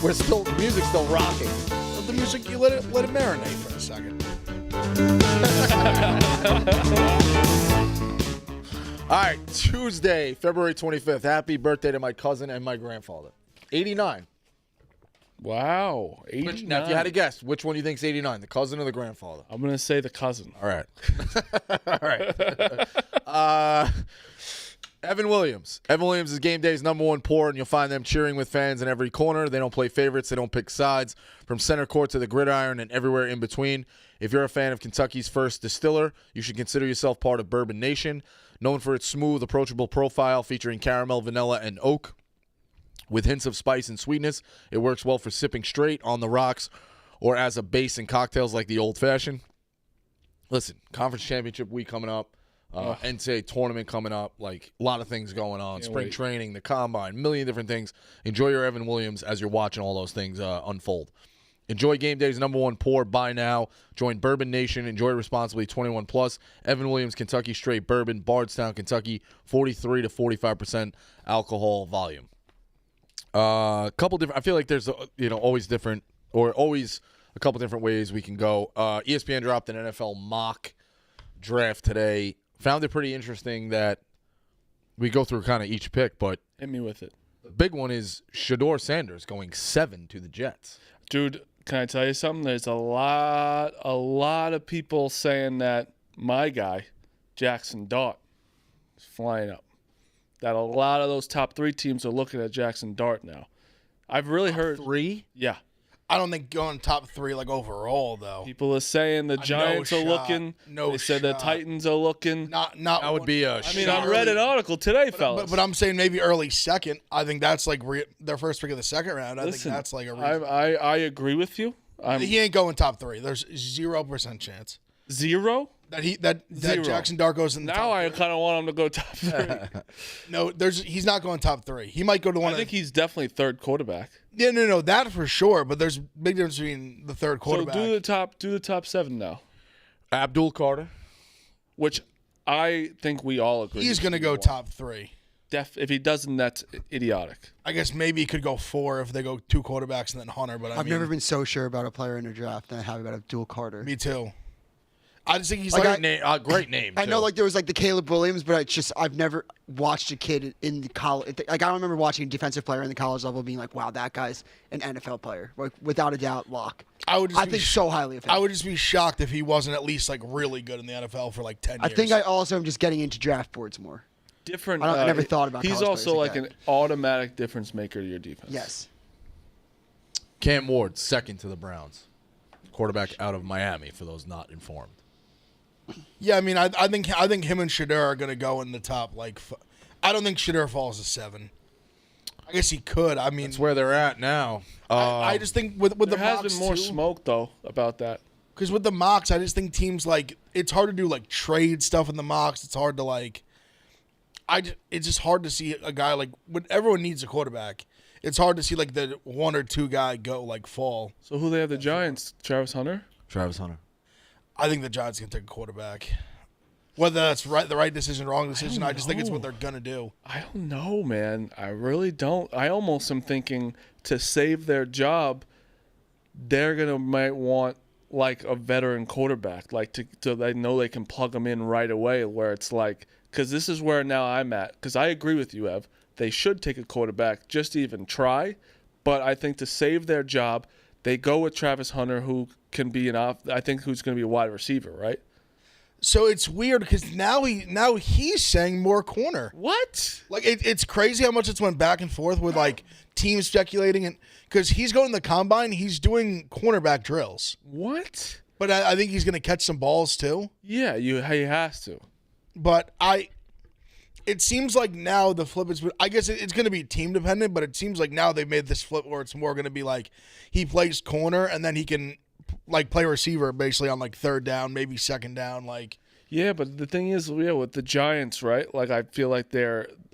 The music's still rocking. Let the music, you let it marinate for a second. All right, Tuesday, February 25th. Happy birthday to my cousin and my grandfather. 89. Wow, 89. Now, if you had to guess, which one do you think's 89, the cousin or the grandfather? I'm going to say the cousin. All right. All right. Evan Williams. Evan Williams is game day's #1 pour, and you'll find them cheering with fans in every corner. They don't play favorites. They don't pick sides. From center court to the gridiron and everywhere in between. If you're a fan of Kentucky's first distiller, you should consider yourself part of Bourbon Nation. Known for its smooth, approachable profile featuring caramel, vanilla, and oak. With hints of spice and sweetness, it works well for sipping straight, on the rocks, or as a base in cocktails like the Old Fashioned. Listen, Conference Championship week coming up. NCAA tournament coming up, like a lot of things going on. Spring training, the combine, a million different things. Enjoy your Evan Williams as you're watching all those things unfold. Enjoy game day's #1 pour. Buy now. Join Bourbon Nation. Enjoy responsibly. 21 plus. Evan Williams, Kentucky Straight Bourbon, Bardstown, Kentucky. 43 to 45% alcohol volume. Couple different. I feel like there's always different, or always a couple different ways we can go. ESPN dropped an NFL mock draft today. Found it pretty interesting that we go through kind of each pick, but hit me with it. The big one is Shedeur Sanders going 7 to the Jets. Dude, can I tell you something? There's a lot of people saying that my guy, Jackson Dart, is flying up. That a lot of those top 3 teams are looking at Jackson Dart now. I've really heard 3? Yeah. I don't think going top 3 like overall though. People are saying the Giants are looking. They said the Titans are looking. Not that would be a. I mean, I read an article today, fellas. But I'm saying maybe early second. I think that's like their first pick of the second round. I think that's like a reason. I agree with you. He ain't going top 3. There's 0% chance. 0? That Jackson Dart goes in the now top I 3. kind of want him to go top 3. No, he's not going top 3. He might go to one. I think he's definitely third quarterback. Yeah, no, that for sure. But there's a big difference between the third quarterback. So do the top 7 now. Abdul Carter, which I think we all agree. He's going to go top 3. If he doesn't, that's idiotic. I guess maybe he could go 4 if they go 2 quarterbacks and then Hunter. But I've never been so sure about a player in a draft than I have about Abdul Carter. Me too. I just think he's great name. I know, like there was like the Caleb Williams, but it's just I've never watched a kid in the college. Like I don't remember watching a defensive player in the college level being like, "Wow, that guy's an NFL player." Like without a doubt, lock. I think so highly of him. I would just be shocked if he wasn't at least like really good in the NFL for like 10 years. I think I also am just getting into draft boards more. Different. I never thought about. He's also like an automatic difference maker to your defense. Yes. Cam Ward, second to the Browns, quarterback out of Miami. For those not informed. Yeah, I mean, I think him and Shedeur are going to go in the top. Like, I don't think Shedeur falls to 7. I guess he could. I mean, that's where they're at now. I just think with the there has mocks been more too, smoke though about that. Because with the mocks, I just think teams like it's hard to do like trade stuff in the mocks. It's hard to like. It's just hard to see a guy like when everyone needs a quarterback. It's hard to see like the 1 or 2 guy go like fall. So who they have the Giants? Travis Hunter. I think the Giants can take a quarterback. Whether that's the right decision, wrong decision, I just think it's what they're gonna do. I don't know, man. I really don't. I almost am thinking to save their job, they're might want like a veteran quarterback, like so they know they can plug them in right away. Where it's like, because this is where now I'm at. Because I agree with you, Ev. They should take a quarterback just to even try, but I think to save their job, they go with Travis Hunter, who can be I think who's going to be a wide receiver, right? So it's weird because now he's saying more corner. What? Like it's crazy how much it's went back and forth with like teams speculating, and because he's going to the combine, he's doing cornerback drills. What? But I think he's going to catch some balls too. Yeah, he has to. But it seems like now the flip is, I guess it's going to be team dependent, but it seems like now they've made this flip where it's more going to be like he plays corner and then he can like play receiver basically on like 3rd down, maybe 2nd down. Like, yeah, but the thing is, with the Giants, right? Like, I feel like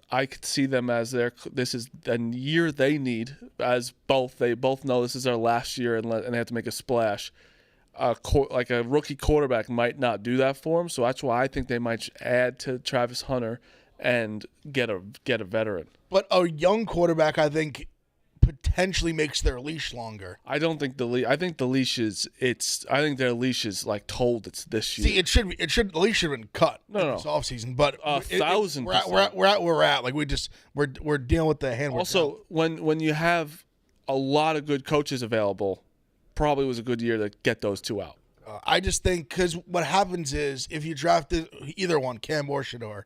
I could see them as this is a year they need, as they both know this is their last year and they have to make a splash. Like a rookie quarterback might not do that for them, so that's why I think they might add to Travis Hunter and get a veteran. But a young quarterback, I think, potentially makes their leash longer. I don't think the leash. I think the leash is. I think their leash is like told it's this year. See, it should. The leash should have been cut this offseason. But 1,000%. we're at. Like we're dealing with the handwork. Also, when you have a lot of good coaches available, probably was a good year to get those two out. I just think because what happens is if you draft either one, Cam or Shedeur,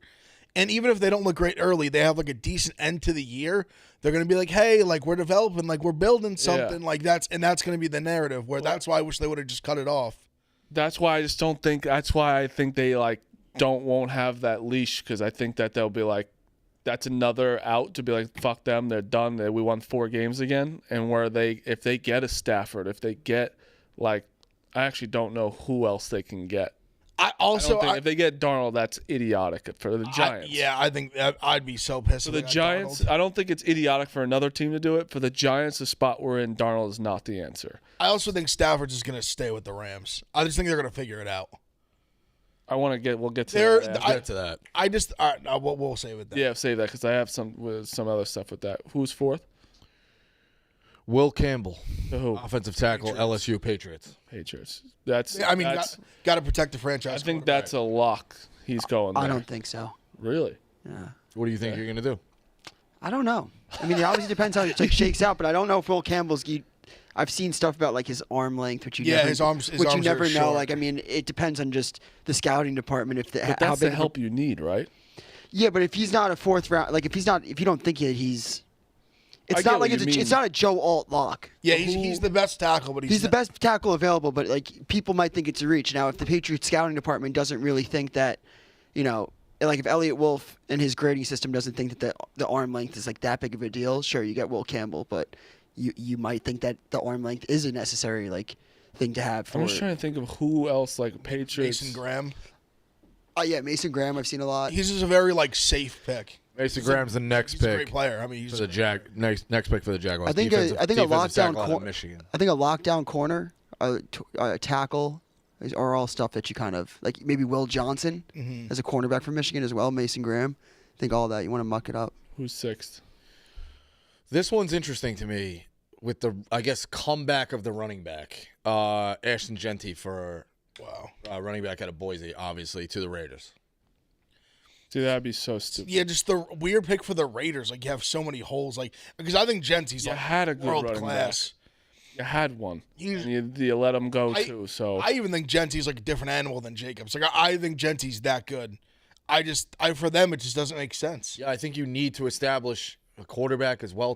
and even if they don't look great early, they have like a decent end to the year. They're going to be like, hey, like we're developing, like we're building something, like that's going to be the narrative. That's why I wish they would have just cut it off. That's why I just don't think. That's why I think they won't have that leash, because I think that they'll be like, that's another out to be like, fuck them, they're done. We won 4 games again, and if they get a Stafford, if they get I actually don't know who else they can get. If they get Darnold, that's idiotic for the Giants. I think that I'd be so pissed. For the Giants, I don't think it's idiotic for another team to do it. For the Giants, the spot we're in, Darnold is not the answer. I also think Stafford's just going to stay with the Rams. I just think they're going to figure it out. We'll get to that. Get to that. All right, no, we'll save it then. Yeah, save that because I have some other stuff with that. Who's 4th? Will Campbell, who? Offensive tackle, Patriots. LSU Patriots. Got to protect the franchise. I think that's a lock. He's going there. I don't think so. Really? Yeah. What do you think you're going to do? I don't know. I mean, it obviously depends how it shakes out, but I don't know if Will Campbell's. I've seen stuff about his arm length, which you never know. Short. I mean, it depends on just the scouting department. But that's the help you need, right? Yeah, but if he's not a 4th round, if you don't think he's. It's not like it's not a Joe Alt lock. Yeah, he's the best tackle, but he's the best tackle available. But people might think it's a reach. Now, if the Patriots scouting department doesn't really think that, if Elliott Wolf and his grading system doesn't think that the arm length is that big of a deal, sure, you get Will Campbell, but you might think that the arm length is a necessary thing to have. I'm just trying to think of who else Patriots. Mason Graham. Yeah, Mason Graham. I've seen a lot. He's just a very safe pick. Mason Graham's the next pick. He's a great player. I mean, he's for the next pick for the Jaguars. I think a lockdown Michigan. I think a lockdown corner, a tackle, are all stuff that you kind of maybe Will Johnson as a cornerback from Michigan as well. Mason Graham. I think all that you want to muck it up. Who's 6th? This one's interesting to me with the comeback of the running back, Ashton Genty for running back out of Boise, obviously to the Raiders. Dude, that'd be so stupid. Yeah, just the weird pick for the Raiders. You have so many holes. Because I think Genty's had a good world class. Back. You had one. You let him go too. So I even think Genty's a different animal than Jacobs. I think Genty's that good. For them it just doesn't make sense. Yeah, I think you need to establish a quarterback as well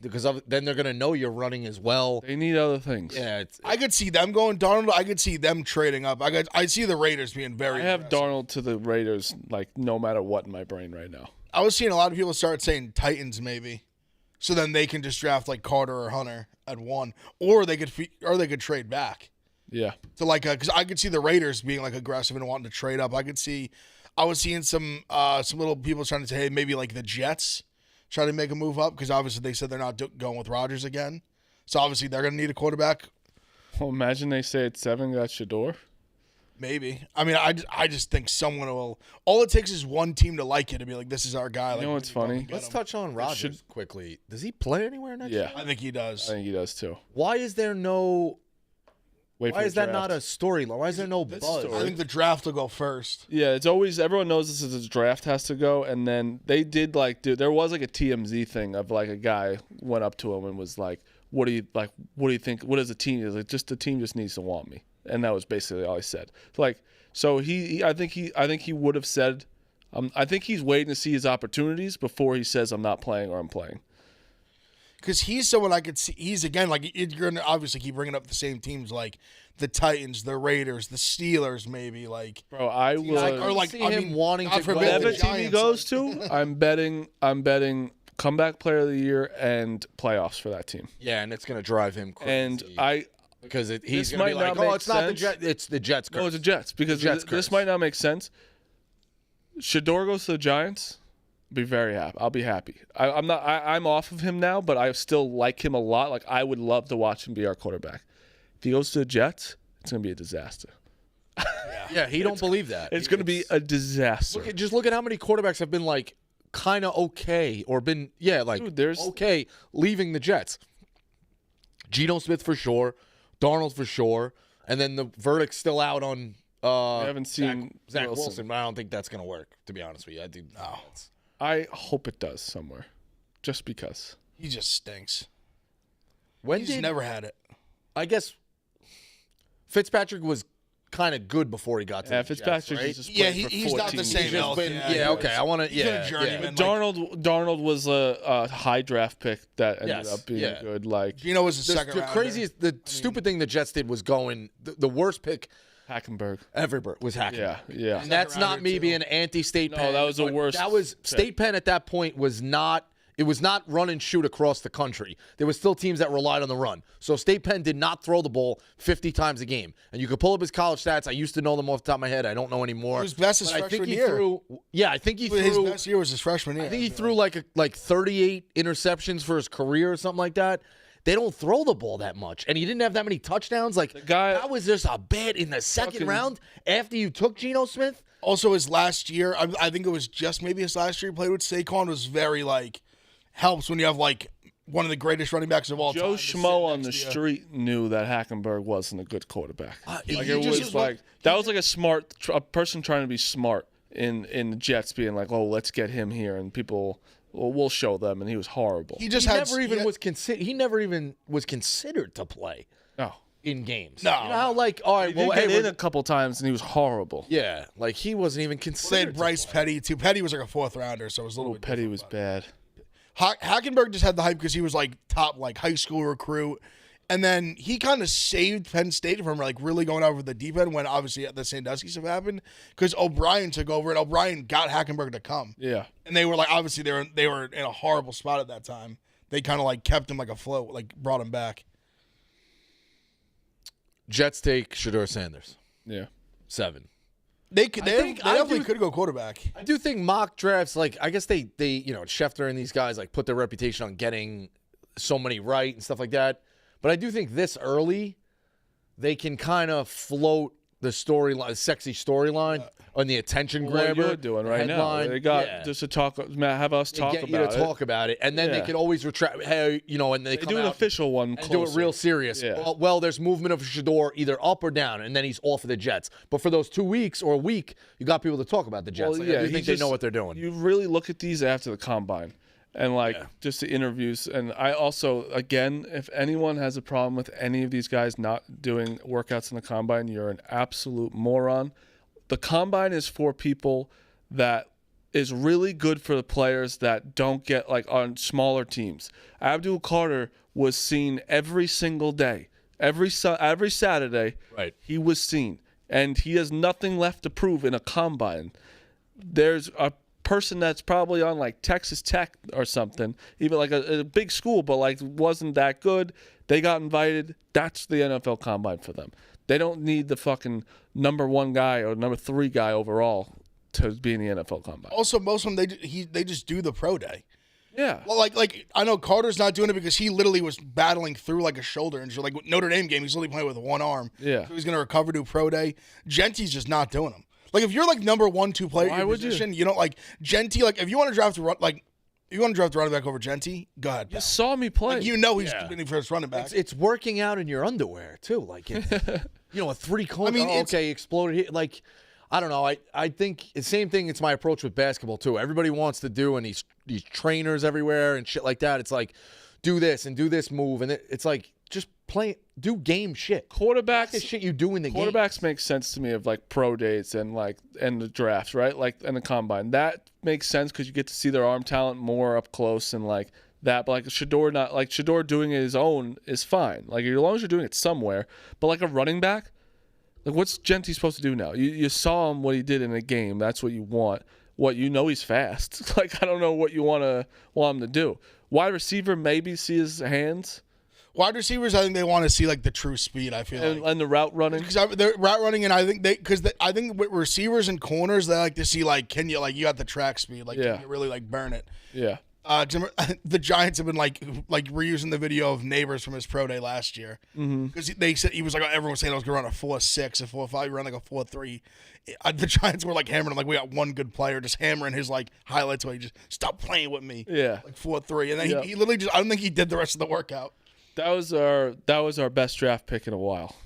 because then they're going to know you're running as well. They need other things. Yeah, I could see them going Darnold. I could see them trading up. I see the Raiders being very. I have aggressive. Darnold to the Raiders no matter what in my brain right now. I was seeing a lot of people start saying Titans maybe, so then they can just draft Carter or Hunter at 1, or they could trade back. Yeah. So because I could see the Raiders being aggressive and wanting to trade up. I was seeing some little people trying to say, hey, maybe the Jets try to make a move up because obviously they said they're not going with Rodgers again. So obviously they're going to need a quarterback. Well, imagine they say it's 7, got Shedeur. Maybe. I mean, I just think someone will. All it takes is one team to like it and be like, this is our guy. You know what's funny? Let's touch on Rodgers quickly. Does he play anywhere next year? I think he does. I think he does too. Why is there no... Why is that not a storyline? Why is there no buzz? I think the draft will go first. Yeah, it's always everyone knows this is the draft has to go, and then they did there was a TMZ thing of a guy went up to him and was like, "What do you think? What is the team?" He's like, "Just the team just needs to want me," and that was basically all he said. So I think he would have said, I think he's waiting to see his opportunities before he says I'm not playing or I'm playing. Because he's someone I could see. He's, again, you're going to obviously keep bringing up the same teams like the Titans, the Raiders, the Steelers, maybe. Bro, I will. See him wanting to go. Whatever team he goes to, I'm betting comeback player of the year and playoffs for that team. Yeah, and it's going to drive him crazy. And because he's going to be like, oh, it's not the Jets. It's the Jets. No, it's the Jets. Because this might not make sense. Shedeur goes to the Giants. Be very happy. I'll be happy. I'm off of him now, but I still like him a lot. I would love to watch him be our quarterback. If he goes to the Jets, it's gonna be a disaster. Yeah, he don't believe that. It's gonna be a disaster. Look at how many quarterbacks have been kind of okay or been Dude, okay leaving the Jets. Geno Smith for sure, Darnold for sure, and then the verdict's still out on I haven't seen Zach Wilson, but I don't think that's going to work, to be honest with you. I do. No. I hope it does somewhere, just because. He just stinks. He's never had it. I guess Fitzpatrick was kind of good before he got to the Fitzpatrick Jets, right? is just He's not the same He's elk. been, okay. I want to. been a Yeah, journeyman. Darnold was a high draft pick that ended up being good. Like Geno was a second The rounder. craziest, stupid thing the Jets did was going. The worst pick Hackenberg. ever was Hackenberg. Yeah. And that's not me too. being anti-State No, Penn. that was the but worst That was pick. State Penn at that point was not. It was not run and shoot across the country. There were still teams that relied on the run. So State Penn did not throw the ball 50 times a game. And you could pull up his college stats. I used to know them off the top of my head. I don't know anymore. He was best his But freshman year. I think he threw. His best year was his freshman year. I think he threw like 38 interceptions for his career or something like that. They don't throw the ball that much, and he didn't have that many touchdowns. Like that was just a bet in the second round after you took Geno Smith. Also, his last year, I think it was just maybe his last year he played with Saquon was very helps when you have one of the greatest running backs of all time. Joe Schmo on the street knew that Hackenberg wasn't a good quarterback. That was like a person trying to be smart in the Jets, being like, "Oh, let's get him here," and people, we'll show them. And he was horrible. He never even was considered to play. No. In games. No. You know how all right, He did get in a couple times, and he was horrible. Yeah, he wasn't even They considered. had Bryce Petty too. Petty was like a fourth rounder, so it was a little bit Petty different, was but- bad. Hackenberg just had the hype because he was top high school recruit, and then he kind of saved Penn State from really going over the deep end when obviously the Sandusky stuff happened because O'Brien took over and O'Brien got Hackenberg to come. Yeah, and they were obviously they were in a horrible spot at that time. They kind of kept him afloat, brought him back. Jets take Shedeur Sanders. Yeah. 7. They definitely could go quarterback. I do think mock drafts, I guess they Schefter and these guys put their reputation on getting so many right and stuff like that. But I do think this early, they can kind of float the storyline, sexy storyline on the attention grabber. What you're doing right headline. now. They got just to talk. Have us talk get about you to it. talk about it, and then they could always retract. Hey, and they come do an out official one. and do it real serious. Yeah. Well, there's movement of Shedeur either up or down, and then he's off of the Jets. But for those 2 weeks or a week, you got people to talk about the Jets. Well, I do think they know what they're doing. You really look at these after the combine, and just the interviews. And I also, again, if anyone has a problem with any of these guys not doing workouts in the combine, you're an absolute moron. The combine is for people that is really good for the players that don't get on smaller teams. Abdul Carter was seen every single day, every Saturday. Right. He was seen, and he has nothing left to prove in a combine. There's a person that's probably on Texas Tech or something, even a big school, but wasn't that good. They got invited. That's the NFL combine for them. They don't need the fucking number 1 guy or number 3 guy overall to be in the NFL combine. Also, most of them they just do the pro day. Yeah. Well, I know Carter's not doing it because he literally was battling through a shoulder injury. Notre Dame game, he's literally playing with one arm. Yeah. So he's gonna recover to pro day. Genty's just not doing them. If you're number 1, 2 player in your position, you don't Genty. If you want to draft a running back over Genty, go ahead. You saw me play. He's winning first running back. It's working out in your underwear too. A 3-cone. Okay, exploded here. I don't know. I think the same thing. It's my approach with basketball too. Everybody wants to do, and these trainers everywhere and shit like that. It's do this and do this move, and it's just play, do game shit. Quarterbacks, the shit you do in the game. Quarterbacks make sense to me of pro dates and and the drafts, right? And the combine. That makes sense because you get to see their arm talent more up close and that. But Shedeur Shedeur doing it his own is fine. As long as you're doing it somewhere. But a running back. What's Genty supposed to do now? You saw him what he did in a game. That's what you want. He's fast. I don't know what you want him to do. Wide receiver, maybe see his hands. Wide receivers, I think they want to see the true speed. I feel and the route running because they're route running, and I think I think with receivers and corners they like to see can you you got the track speed can you really burn it. Yeah. The Giants have been reusing the video of Neighbors from his pro day last year because they said he was everyone was saying I was gonna run a 4.6, a 4.5, run a 4.3. The Giants were hammering him we got one good player, just hammering his highlights away. Just stop playing with me. Yeah, 4.3, and then he literally just I don't think he did the rest of the workout. That was our best draft pick in a while.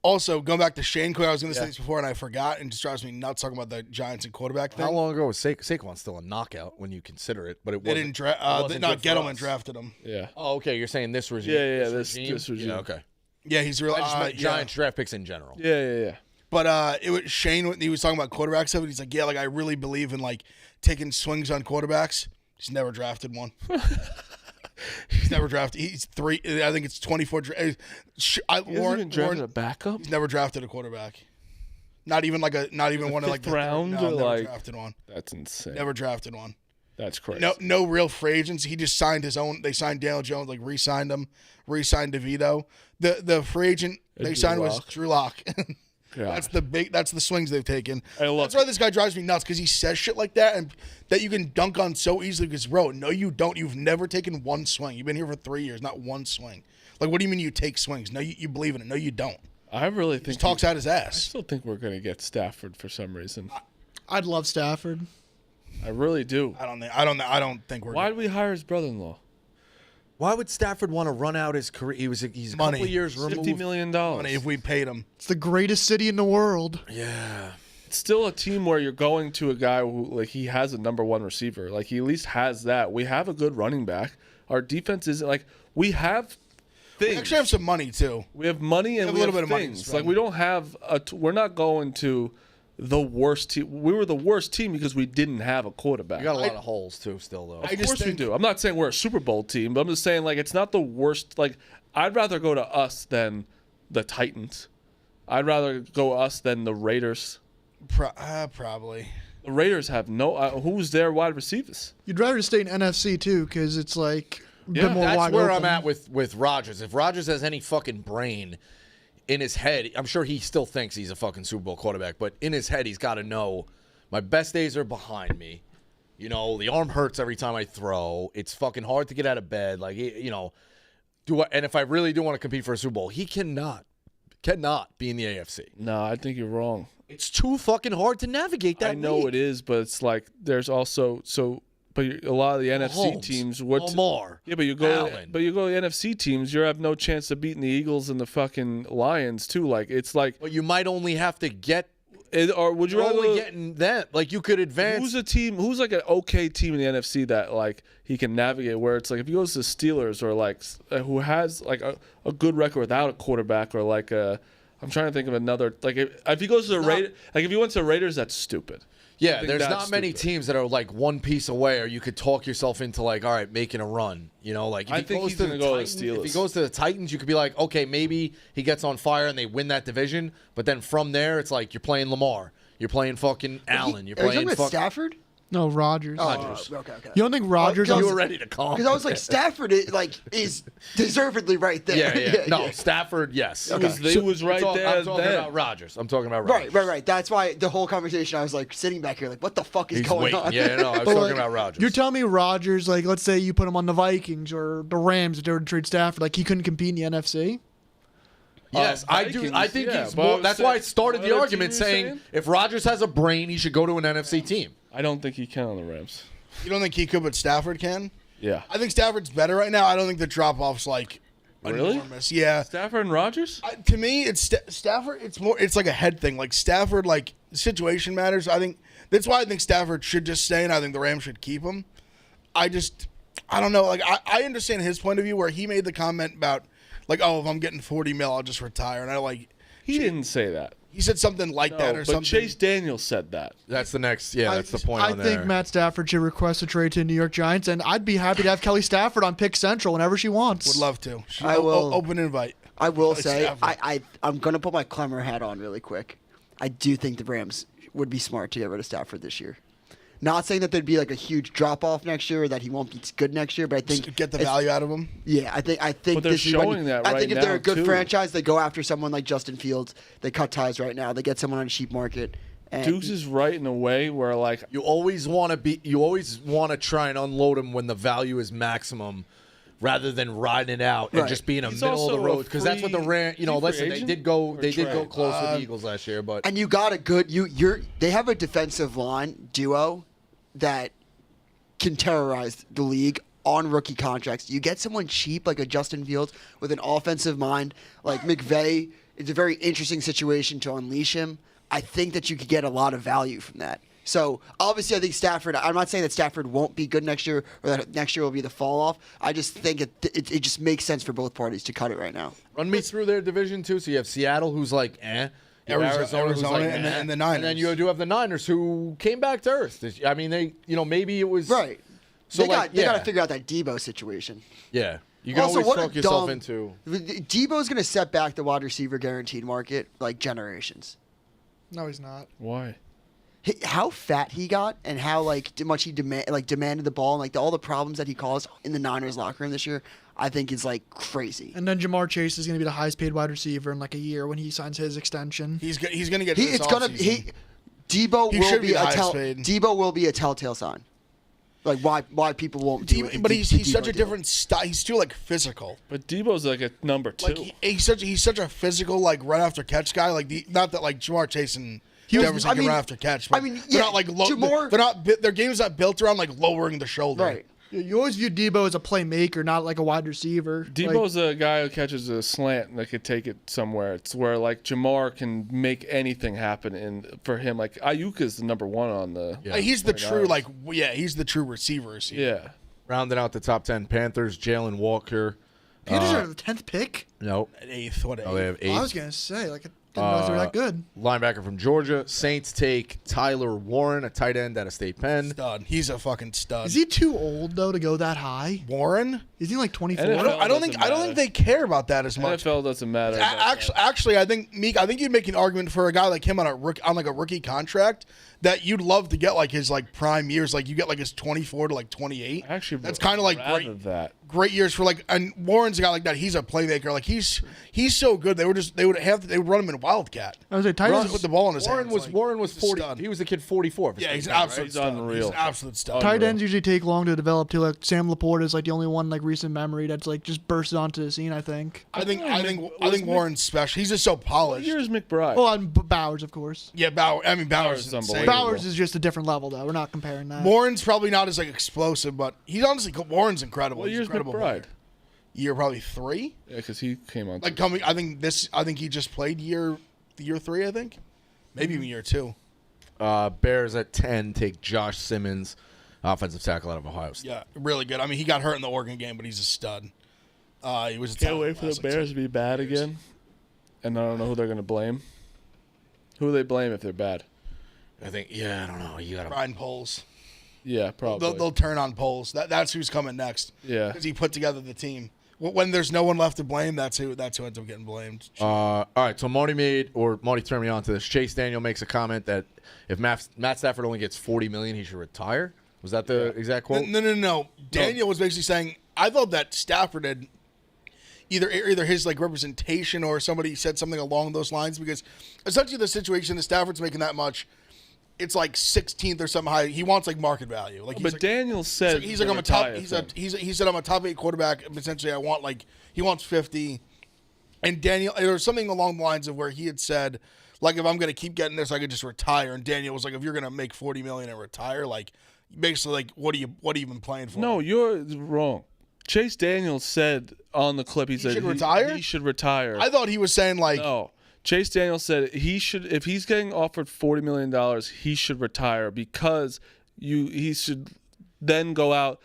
Also, going back to Shane quick, I was going to say this before and I forgot, and it just drives me nuts talking about the Giants and quarterback thing. How long ago was Saquon still a knockout when you consider it? But it They wasn't. didn't draft. Gettleman drafted him. Yeah. Oh, okay. You're saying this regime? Yeah. This regime. Yeah, okay. Yeah, he's really. I just meant Giants draft picks in general. Yeah. But it was Shane. He was talking about quarterback stuff. And he's like, yeah, like I really believe in like taking swings on quarterbacks. He's never drafted one. He's never drafted. He's 3. I think it's 24. He hasn't even drafted a backup. He's never drafted a quarterback. Not even one of like fifth round no, or never like drafted one. That's insane. Never drafted one. That's crazy. No real free agents. He just signed his own. They signed Daniel Jones, like re-signed him, re-signed DeVito. The free agent they signed was Drew Lock. That's the swings they've taken. That's why this guy drives me nuts because he says shit like that and that you can dunk on so easily. Because bro, no, you don't. You've never taken one swing. You've been here for 3 years, not one swing. Like, what do you mean you take swings? No, you believe in it. No, you don't. I really think he talks out his ass. I still think we're gonna get Stafford for some reason. I'd love Stafford. I really do. I don't think we're. Why did we hire his brother-in-law? Why would Stafford want to run out his career? He's a couple of years removed. $50 million. Money if we paid him. It's the greatest city in the world. Yeah. It's still a team where you're going to a guy who, like, he has a number one receiver. Like, he at least has that. We have a good running back. Our defense isn't like we have things. We actually have some money too. We have money and we have things. Like, we don't have we're not going to the worst team. We were the worst team because we didn't have a quarterback. We got a lot of holes too, still though. Of course we do. I'm not saying we're a Super Bowl team, but I'm just saying like it's not the worst. Like I'd rather go to us than the Titans. I'd rather go us than the Raiders. Probably. The Raiders have no. Who's their wide receivers? You'd rather stay in NFC too because it's like Yeah, more That's wide where open. I'm at with Rodgers. If Rodgers has any fucking brain in his head, I'm sure he still thinks he's a fucking Super Bowl quarterback, but in his head, he's got to know my best days are behind me. You know, the arm hurts every time I throw. It's fucking hard to get out of bed. Like, you know, and if I really do want to compete for a Super Bowl, he cannot be in the AFC. No, I think you're wrong. It's too fucking hard to navigate that. I know league. it is, but it's like there's also but a lot of the NFC Mahomes, teams. Lamar, Yeah, but you go. Allen. But you go to the NFC teams. You have no chance of beating the Eagles and the fucking Lions too. Like it's like. But you might only have to get. Or would you You're rather only getting that? Like you could advance. Who's a team? Who's like an okay team in the NFC that like he can navigate? Where it's like if he goes to the Steelers or like who has like a good record without a quarterback or like a. I'm trying to think of another. Like if he goes to the Raiders, like if he went to the Raiders, that's stupid. Yeah, there's not many teams that are like one piece away, or you could talk yourself into like, all right, making a run. You know, like if I he think goes he's to gonna the go to the Titans, Steelers. if he goes to the Titans, you could be like, okay, maybe he gets on fire and they win that division. But then from there, it's like you're playing Lamar, you're playing fucking Allen, you're Are you playing talking about fucking. Stafford? No, Rodgers. Okay. You don't think Rodgers? Because- You were ready to call. Because I was like, Stafford is deservedly right there. Yeah. No, Stafford, yes. He was right there. I'm talking about Rodgers. I'm talking about Rodgers. Right. That's why the whole conversation, I was like sitting back here, like, what the fuck is He's going waiting. on? Yeah, no, I was But, talking like, about Rodgers. You're telling me Rodgers, like, let's say you put him on the Vikings or the Rams if they were to trade Stafford, like he couldn't compete in the NFC? Yes, I do. Vikings, I think yeah, he's but more. I'm That's saying- why I started what the other argument team are you saying saying? if Rodgers has a brain, he should go to an NFC team. I don't think he can on the Rams. You don't think he could, but Stafford can? Yeah. I think Stafford's better right now. I don't think the drop off's like Really? enormous. Yeah. Stafford and Rodgers? To me, it's Stafford. It's like a head thing. Like Stafford, like situation matters. I think that's why I think Stafford should just stay, and I think the Rams should keep him. I don't know. Like I understand his point of view where he made the comment about like, oh, if I'm getting 40 mil, I'll just retire. And I like He didn't say that. he said something like that or but something. Chase Daniels said that. That's the next. Yeah, that's the point. I on think there. Matt Stafford should request a trade to the New York Giants, and I'd be happy to have Kelly Stafford on Pick Central whenever she wants. would love to. I will- Open invite. I will Kelly say, Stafford. I'm going to put my Clemmer hat on really quick. I do think the Rams would be smart to get rid of Stafford this year. Not saying that there'd be like a huge drop off next year or that he won't be good next year, but I think Just get the it's- value out of him. Yeah, I think But they're this is when showing that I right think if they're now, a good too. franchise, they go after someone like Justin Fields. They cut ties right now. They get someone on a cheap market. And Dukes is right in a way where like You always want to try and unload him when the value is maximum, rather than riding it out and Right. just being a He's middle of the also a road. Because that's what the free- Rams. You know, is he free listen, they agent did go or close trade? with the Eagles last year, but And you got a good they have a defensive line duo that can terrorize the league on rookie contracts. You get someone cheap like a Justin Fields with an offensive mind like McVay. It's a very interesting situation to unleash him. I think that you could get a lot of value from that. So, obviously, I think Stafford, I'm not saying that Stafford won't be good next year or that next year will be the fall off. I just think it just makes sense for both parties to cut it right now. Run me through their division, too. So you have Seattle, who's like, You have Arizona, who's like, and the Niners. And then you do have the Niners, who came back to earth. I mean, they, maybe it was. Right. So they got to figure out that Debo situation. Yeah. You can Also, always talk yourself into. Debo's going to set back the wide receiver guaranteed market like generations. No, he's not. Why? How fat he got and how much he demanded the ball and all the problems that he caused in the Niners locker room this year, I think is crazy. And then Jamar Chase is going to be the highest paid wide receiver in a year when he signs his extension. He's going to get. Debo will be a telltale sign. Why people won't do it. But he's such a different style. He's too physical. But Debo's a number 2. He's such a physical run after catch guy. Not that Jamar Chase and Devin's run after catch. But they're not low. They're not. Their game's not built around lowering the shoulder. Right. You always view Debo as a playmaker, not a wide receiver. Debo's a guy who catches a slant that could take it somewhere. It's where Jamar can make anything happen. For him, Ayuk is the number 1 on the. Yeah. He's the true he's the true receiver. Yeah. Rounding out the top 10, Panthers, Jalen Walker. Panthers are the 10th pick? No. At 8th. What 8th? Oh, they have 8th. I was going to say, didn't know they were that good. Linebacker from Georgia. Saints take Tyler Warren, a tight end out of State Penn. Stud. He's a fucking stud. Is he too old though to go that high? Warren? Is he 24? I don't think they care about that as much. NFL doesn't matter. Actually, I think Meek. I think you'd make an argument for a guy like him on a rookie contract that you'd love to get his prime years. You get his 24 to 28. Actually, that's kind of great years for and Warren's a guy like that. He's a playmaker. He's so good. They would run him in Wildcat. I was like, Titans put the ball in his hands. Warren was 40. Stud. He was the kid 44. Yeah, he's an absolute stud. Unreal. He's an absolute stud. Tight ends usually take long to develop too. Sam Laporte is the only one recent memory that's just bursted onto the scene. I think. I think Warren's special. He's just so polished. Here's McBride. Well, and Bowers, of course. Yeah, Bowers is unbelievable. Bowers is just a different level, though. We're not comparing that. Warren's probably not as explosive, but he's honestly Warren's incredible. What year's McBride? Year probably 3. Yeah, because he came on. I think he just played year 3. I think, maybe even year 2. Bears at 10 take Josh Simmons, offensive tackle out of Ohio State. Yeah, really good. I mean, he got hurt in the Oregon game, but he's a stud. He was. Can't wait for the Bears to be bad again, and I don't know who they're going to blame. Who do they blame if they're bad? I think. Yeah, I don't know. You got Brian Poles. Yeah, probably. They'll turn on Poles. That's who's coming next. Yeah, because he put together the team. When there's no one left to blame, that's who ends up getting blamed. All right, so Marty turned me on to this. Chase Daniel makes a comment that if Matt Stafford only gets $40 million, he should retire. Was that the exact quote? No. Daniel was basically saying, I thought that Stafford had either his representation or somebody said something along those lines, because essentially the situation that Stafford's making that much, it's 16th or something high. He wants market value. But Daniel said he's I'm a top. He said I'm a top 8 quarterback. Essentially, I want he wants 50. And Daniel, there was something along the lines of where he had said, if I'm going to keep getting this, I could just retire. And Daniel was if you're going to make $40 million and retire, basically what are you even playing for? No, you're wrong. Chase Daniel said on the clip, he said should retire. He should retire. I thought he was saying no. Chase Daniel said he should, if he's getting offered $40 million, he should retire because he should then go out.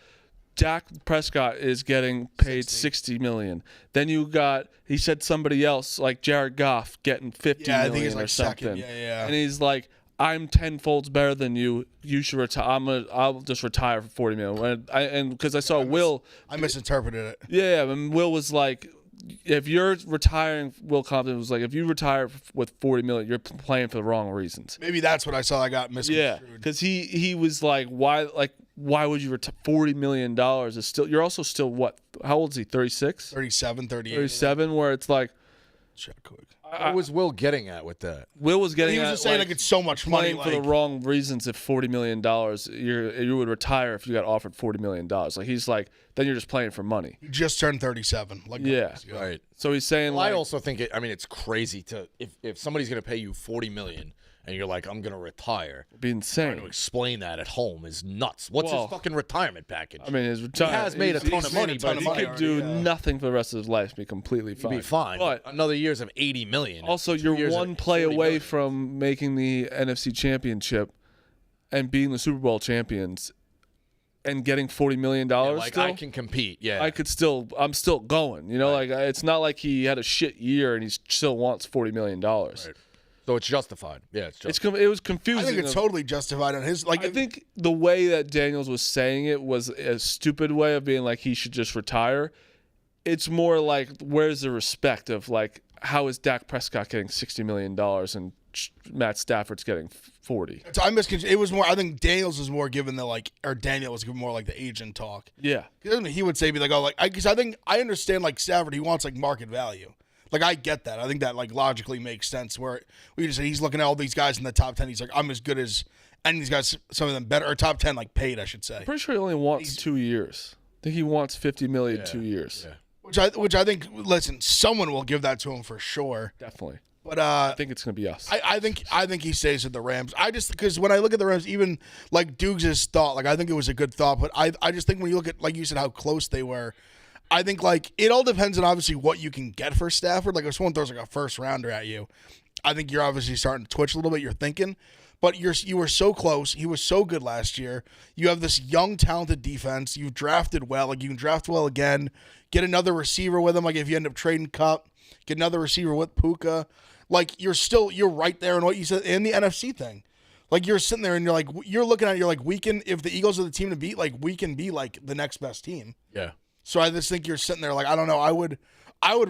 Dak Prescott is getting paid $60 million. Then he said somebody else like Jared Goff getting $50 million or something. Second. Yeah. And he's like, I'm tenfold better than you. You should retire. I'll just retire for $40 million. And because I saw Will, I misinterpreted it. Yeah, and Will was like, if you're retiring, Will Compton was like, if you retire with $40 million, you're playing for the wrong reasons. Maybe that's what I saw. I got misconstrued. Yeah, because he was like, why would you retire? $40 million is still. You're also still what? How old is he? 36? 37, 38. 37. Where it's like, check quick. What was Will getting at with that? Will was getting. He was just saying it's so much money. Playing for the wrong reasons. If $40 million, you would retire if you got offered $40 million. He's like, then you're just playing for money. You just turned 37. Yeah, right. So he's saying. Well, I also think it's crazy to if somebody's going to pay you $40 million and you're like, I'm going to retire. It'd be insane. To explain that at home is nuts. What's his fucking retirement package? I mean, his retirement. He has made a ton of money, but he could do nothing for the rest of his life. Be completely fine. He'd be fine. But another year's of $80 million. Also, you're one play away from making the NFC Championship and being the Super Bowl champions and getting $40 million. Like, I can compete. Yeah, I'm still going. You know, like it's not like he had a shit year and he still wants $40 million. Right. So it's justified. Yeah, it's justified. It was confusing. I think it's totally justified on his. Like, I think the way that Daniels was saying it was a stupid way of being like he should just retire. It's more like, where's the respect of, like, how is Dak Prescott getting $60 million and Matt Stafford's getting 40? So it was more. I think Daniels was more given the Daniel was given more like the agent talk. Yeah, he would say, be like, oh, like, because I think I understand, like, Stafford, he wants like market value. Like, I get that. I think that, like, logically makes sense. Where we just say he's looking at all these guys in the top 10. He's like, I'm as good as any of these guys. Some of them better, or top 10, like, paid, I should say. I'm pretty sure he only wants 2 years. I think he wants $50 million 2 years. Yeah. Which I think. Listen, someone will give that to him for sure. Definitely. But I think it's gonna be us. I think he stays with the Rams. Because when I look at the Rams, even like Dukes' thought, like, I think it was a good thought. But I just think when you look at, like you said, how close they were. I think, like, it all depends on obviously what you can get for Stafford. Like, if someone throws like a first rounder at you, I think you're obviously starting to twitch a little bit. You're thinking, but you were so close. He was so good last year. You have this young, talented defense. You've drafted well. Like, you can draft well again. Get another receiver with him. Like, if you end up trading Cup, get another receiver with Puka. Like, you're right there in what you said in the NFC thing. Like, you're sitting there and you're looking at it, you're like, if the Eagles are the team to beat, like, we can be like the next best team. Yeah. So I just think you're sitting there like, I don't know. I would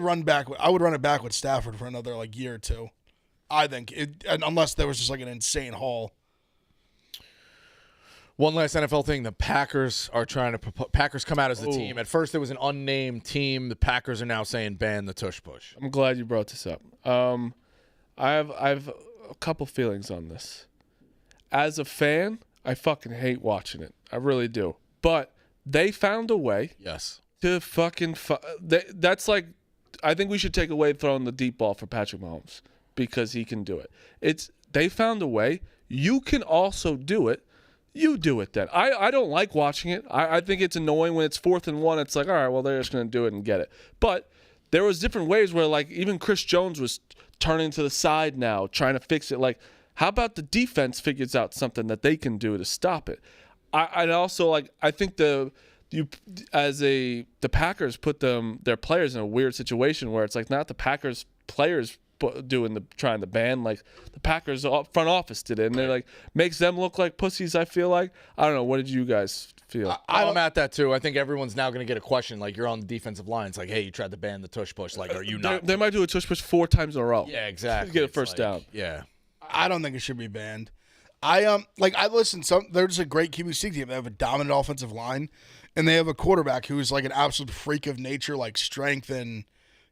run it back with Stafford for another like year or two. I think unless there was just like an insane haul. One last NFL thing: the Packers are trying to. Packers come out as the team. At first, it was an unnamed team. The Packers are now saying ban the tush push. I'm glad you brought this up. I have a couple feelings on this. As a fan, I fucking hate watching it. I really do. But they found a way. Yes. To fucking that's like, I think we should take away throwing the deep ball for Patrick Mahomes because he can do it. They found a way. You can also do it. You do it then. I don't like watching it. I think it's annoying when it's 4th and 1. It's like, all right, well, they're just going to do it and get it. But there was different ways where, like, even Chris Jones was turning to the side now, trying to fix it. Like, how about the defense figures out something that they can do to stop it? I also, like, I think the Packers put their players in a weird situation where it's like not the Packers players trying to ban, like the Packers front office did it, and they're like makes them look like pussies. I feel like, I don't know. What did you guys feel? I'm at that too. I think everyone's now going to get a question like, you're on the defensive line. It's like, hey, you tried to ban the tush push. Like, are you not? They might do a tush push 4 times in a row. Yeah, exactly. Get a first down. Yeah. I don't think it should be banned. They're just a great QB sneak team. They have a dominant offensive line, and they have a quarterback who's like an absolute freak of nature, like strength, and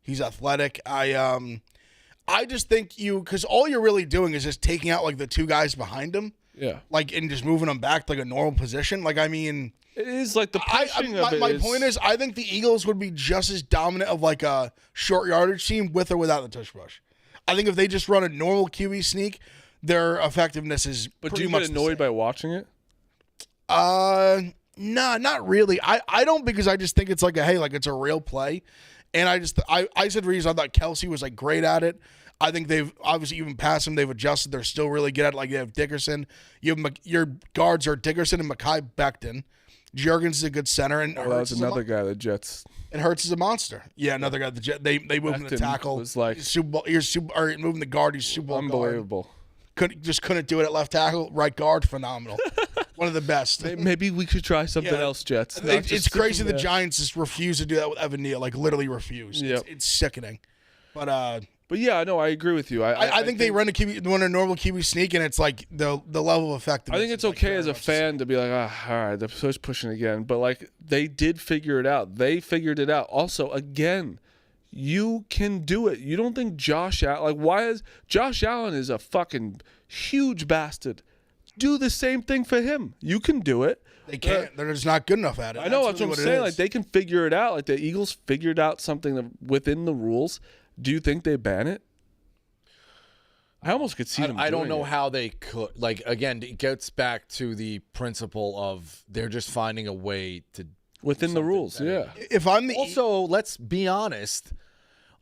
he's athletic. I just think because all you're really doing is just taking out like the 2 guys behind him, Yeah. like, and just moving them back to like a normal position. Like, I mean, It is like the pushing of it. My point is, I think the Eagles would be just as dominant of like a short yardage team with or without the tush push. I think if they just run a normal QB sneak, their effectiveness is. But do you get annoyed by watching it? Nah, not really. I don't, because I just think it's like it's a real play, and I said reasons I thought Kelsey was like great at it. I think they've obviously even past him. They've adjusted. They're still really good at it. Like, they have Dickerson. Your guards are Dickerson and Mekhi Becton. Jurgens is a good center, and that's another guy. The Jets. And Hurts is a monster. Yeah, another guy. The Jet. They moved him to tackle. Was like moving the guard. He's Super Bowl unbelievable. Couldn't do it at left tackle. Right guard, phenomenal. One of the best. Maybe we could try something else, Jets. It's crazy the Giants just refuse to do that with Evan Neal. Like, literally refuse. Yep. It's sickening. But yeah, no, I agree with you. I think they run a normal QB sneak, and it's like the level of effectiveness. I think it's okay as a fan to be like, all right, they're just pushing again. But like, they did figure it out. They figured it out. Also, again, you can do it. You don't think Josh Allen, Josh Allen is a fucking huge bastard. Do the same thing for him. You can do it. They can't. They're just not good enough at it. I know, that's what I'm saying. Like, they can figure it out. Like, the Eagles figured out something within the rules. Do you think they ban it? I almost could see them. I don't doing know it. how they could. Like, again, it gets back to the principle of they're just finding a way to within the rules. Yeah. If I'm the Also, let's be honest.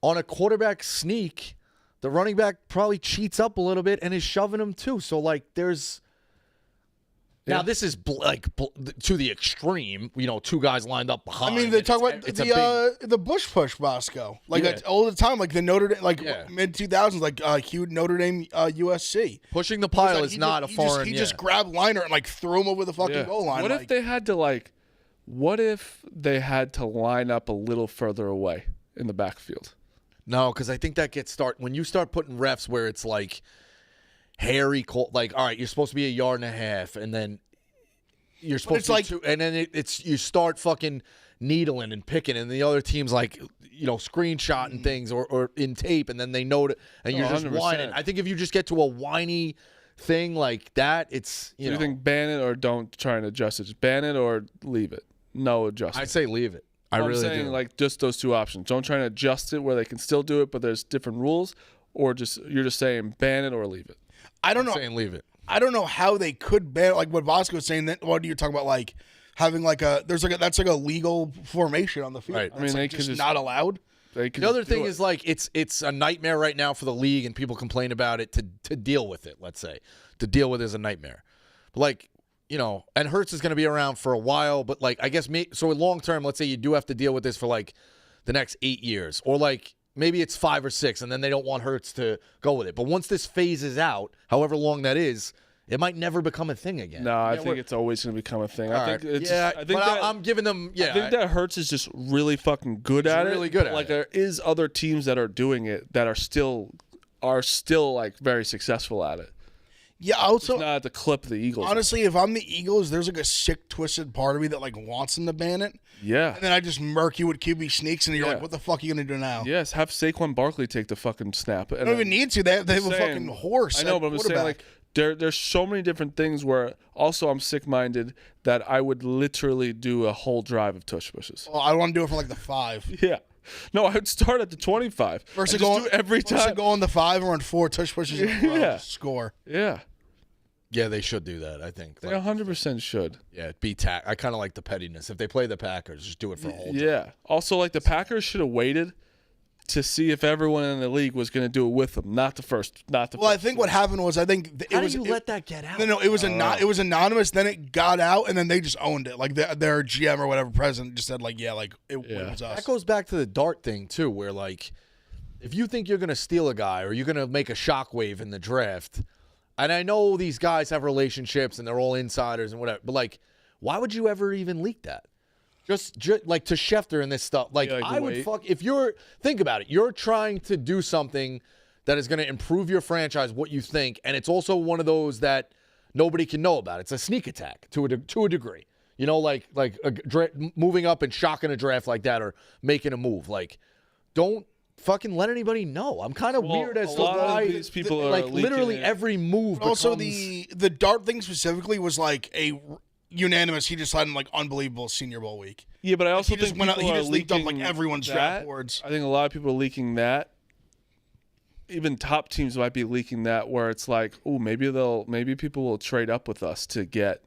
On a quarterback sneak, the running back probably cheats up a little bit and is shoving him too. So, like, there's. Now, this is to the extreme. You know, two guys lined up behind. I mean, they talk about the Bush push, Bosco. Like all the time, like the Notre Dame, like mid 2000s, like huge Notre Dame USC. Pushing the pile is not a foreign. He just grabbed Liner and like threw him over the fucking goal line. What if they had to What if they had to line up a little further away in the backfield? No, because I think that gets when you start putting refs where it's like hairy, like, all right, you're supposed to be 1.5 yards, and then you're supposed to, and then you start fucking needling and picking, and the other team's like, you know, screenshotting things or in tape, and then they know it, and you're just 100%. whining. I think if you just get to a whiny thing like that, it's you know. Do you think ban it or don't try and adjust it? Just ban it or leave it? No adjustment. I'd say leave it. I'm saying do. like just those two options. Don't try and adjust it where they can still do it, but there's different rules, or you're just saying ban it or leave it. I don't know. Saying leave it. I don't know how they could ban, like what Bosco was saying. That what are you talking about? Like having that's like a legal formation on the field. Right. I mean, they could just not allowed. The other thing is like it's a nightmare right now for the league, and people complain about it to deal with it. Let's say to deal with it is a nightmare. But like, you know, and Hurts is going to be around for a while. But like, I guess so long term, let's say you do have to deal with this for like the next 8 years, or like. Maybe it's 5 or 6, and then they don't want Hurts to go with it. But once this phases out, however long that is, it might never become a thing again. No, I think it's always going to become a thing. I think it's. Yeah, I think I'm giving them. Yeah, I think that Hurts is just really fucking good at it. Really good at like it. there is other teams that are doing it that are still like very successful at it. Yeah, also it's not at the clip of the Eagles. Honestly, if I'm the Eagles, there's like a sick, twisted part of me that like wants them to ban it. Yeah. And then I just murk you with QB sneaks, and you're like, what the fuck are you gonna do now? Yes, have Saquon Barkley take the fucking snap. They don't even need to. They have a fucking horse. I know, but I'm just saying like there's so many different things where also I'm sick-minded that I would literally do a whole drive of tush pushes. Well, I want to do it for like the 5. Yeah. No, I would start at the 25. Versus do every time. Versus go on the 5 or on 4 tush pushes and score. Yeah. Yeah, they should do that, I think. They 100% should. Yeah, be I kind of like the pettiness. If they play the Packers, just do it for a whole time. Yeah. Also, like the Packers should have waited to see if everyone in the league was going to do it with them, not the first. Well, I think what happened was How do you let that get out? No, it was it was anonymous. Then it got out, and then they just owned it. Like their GM or whatever president just said, like, it was us. That goes back to the dart thing too, where like, if you think you're going to steal a guy or you're going to make a shockwave in the draft. And I know these guys have relationships and they're all insiders and whatever, but like, why would you ever even leak that? Just like to Schefter and this stuff. Like I would think about it. You're trying to do something that is going to improve your franchise, what you think, and it's also one of those that nobody can know about. It's a sneak attack to a degree. You know, like moving up and shocking a draft like that or making a move. Like, don't fucking let anybody know. I'm kind of weird as to why these people are like literally it. every move. Also, the dart thing specifically was like a unanimous. He just had an like unbelievable Senior Bowl week. Yeah, but I also think he just leaked up like everyone's draft boards. I think a lot of people are leaking that. Even top teams might be leaking that, where it's like, oh, maybe people will trade up with us to get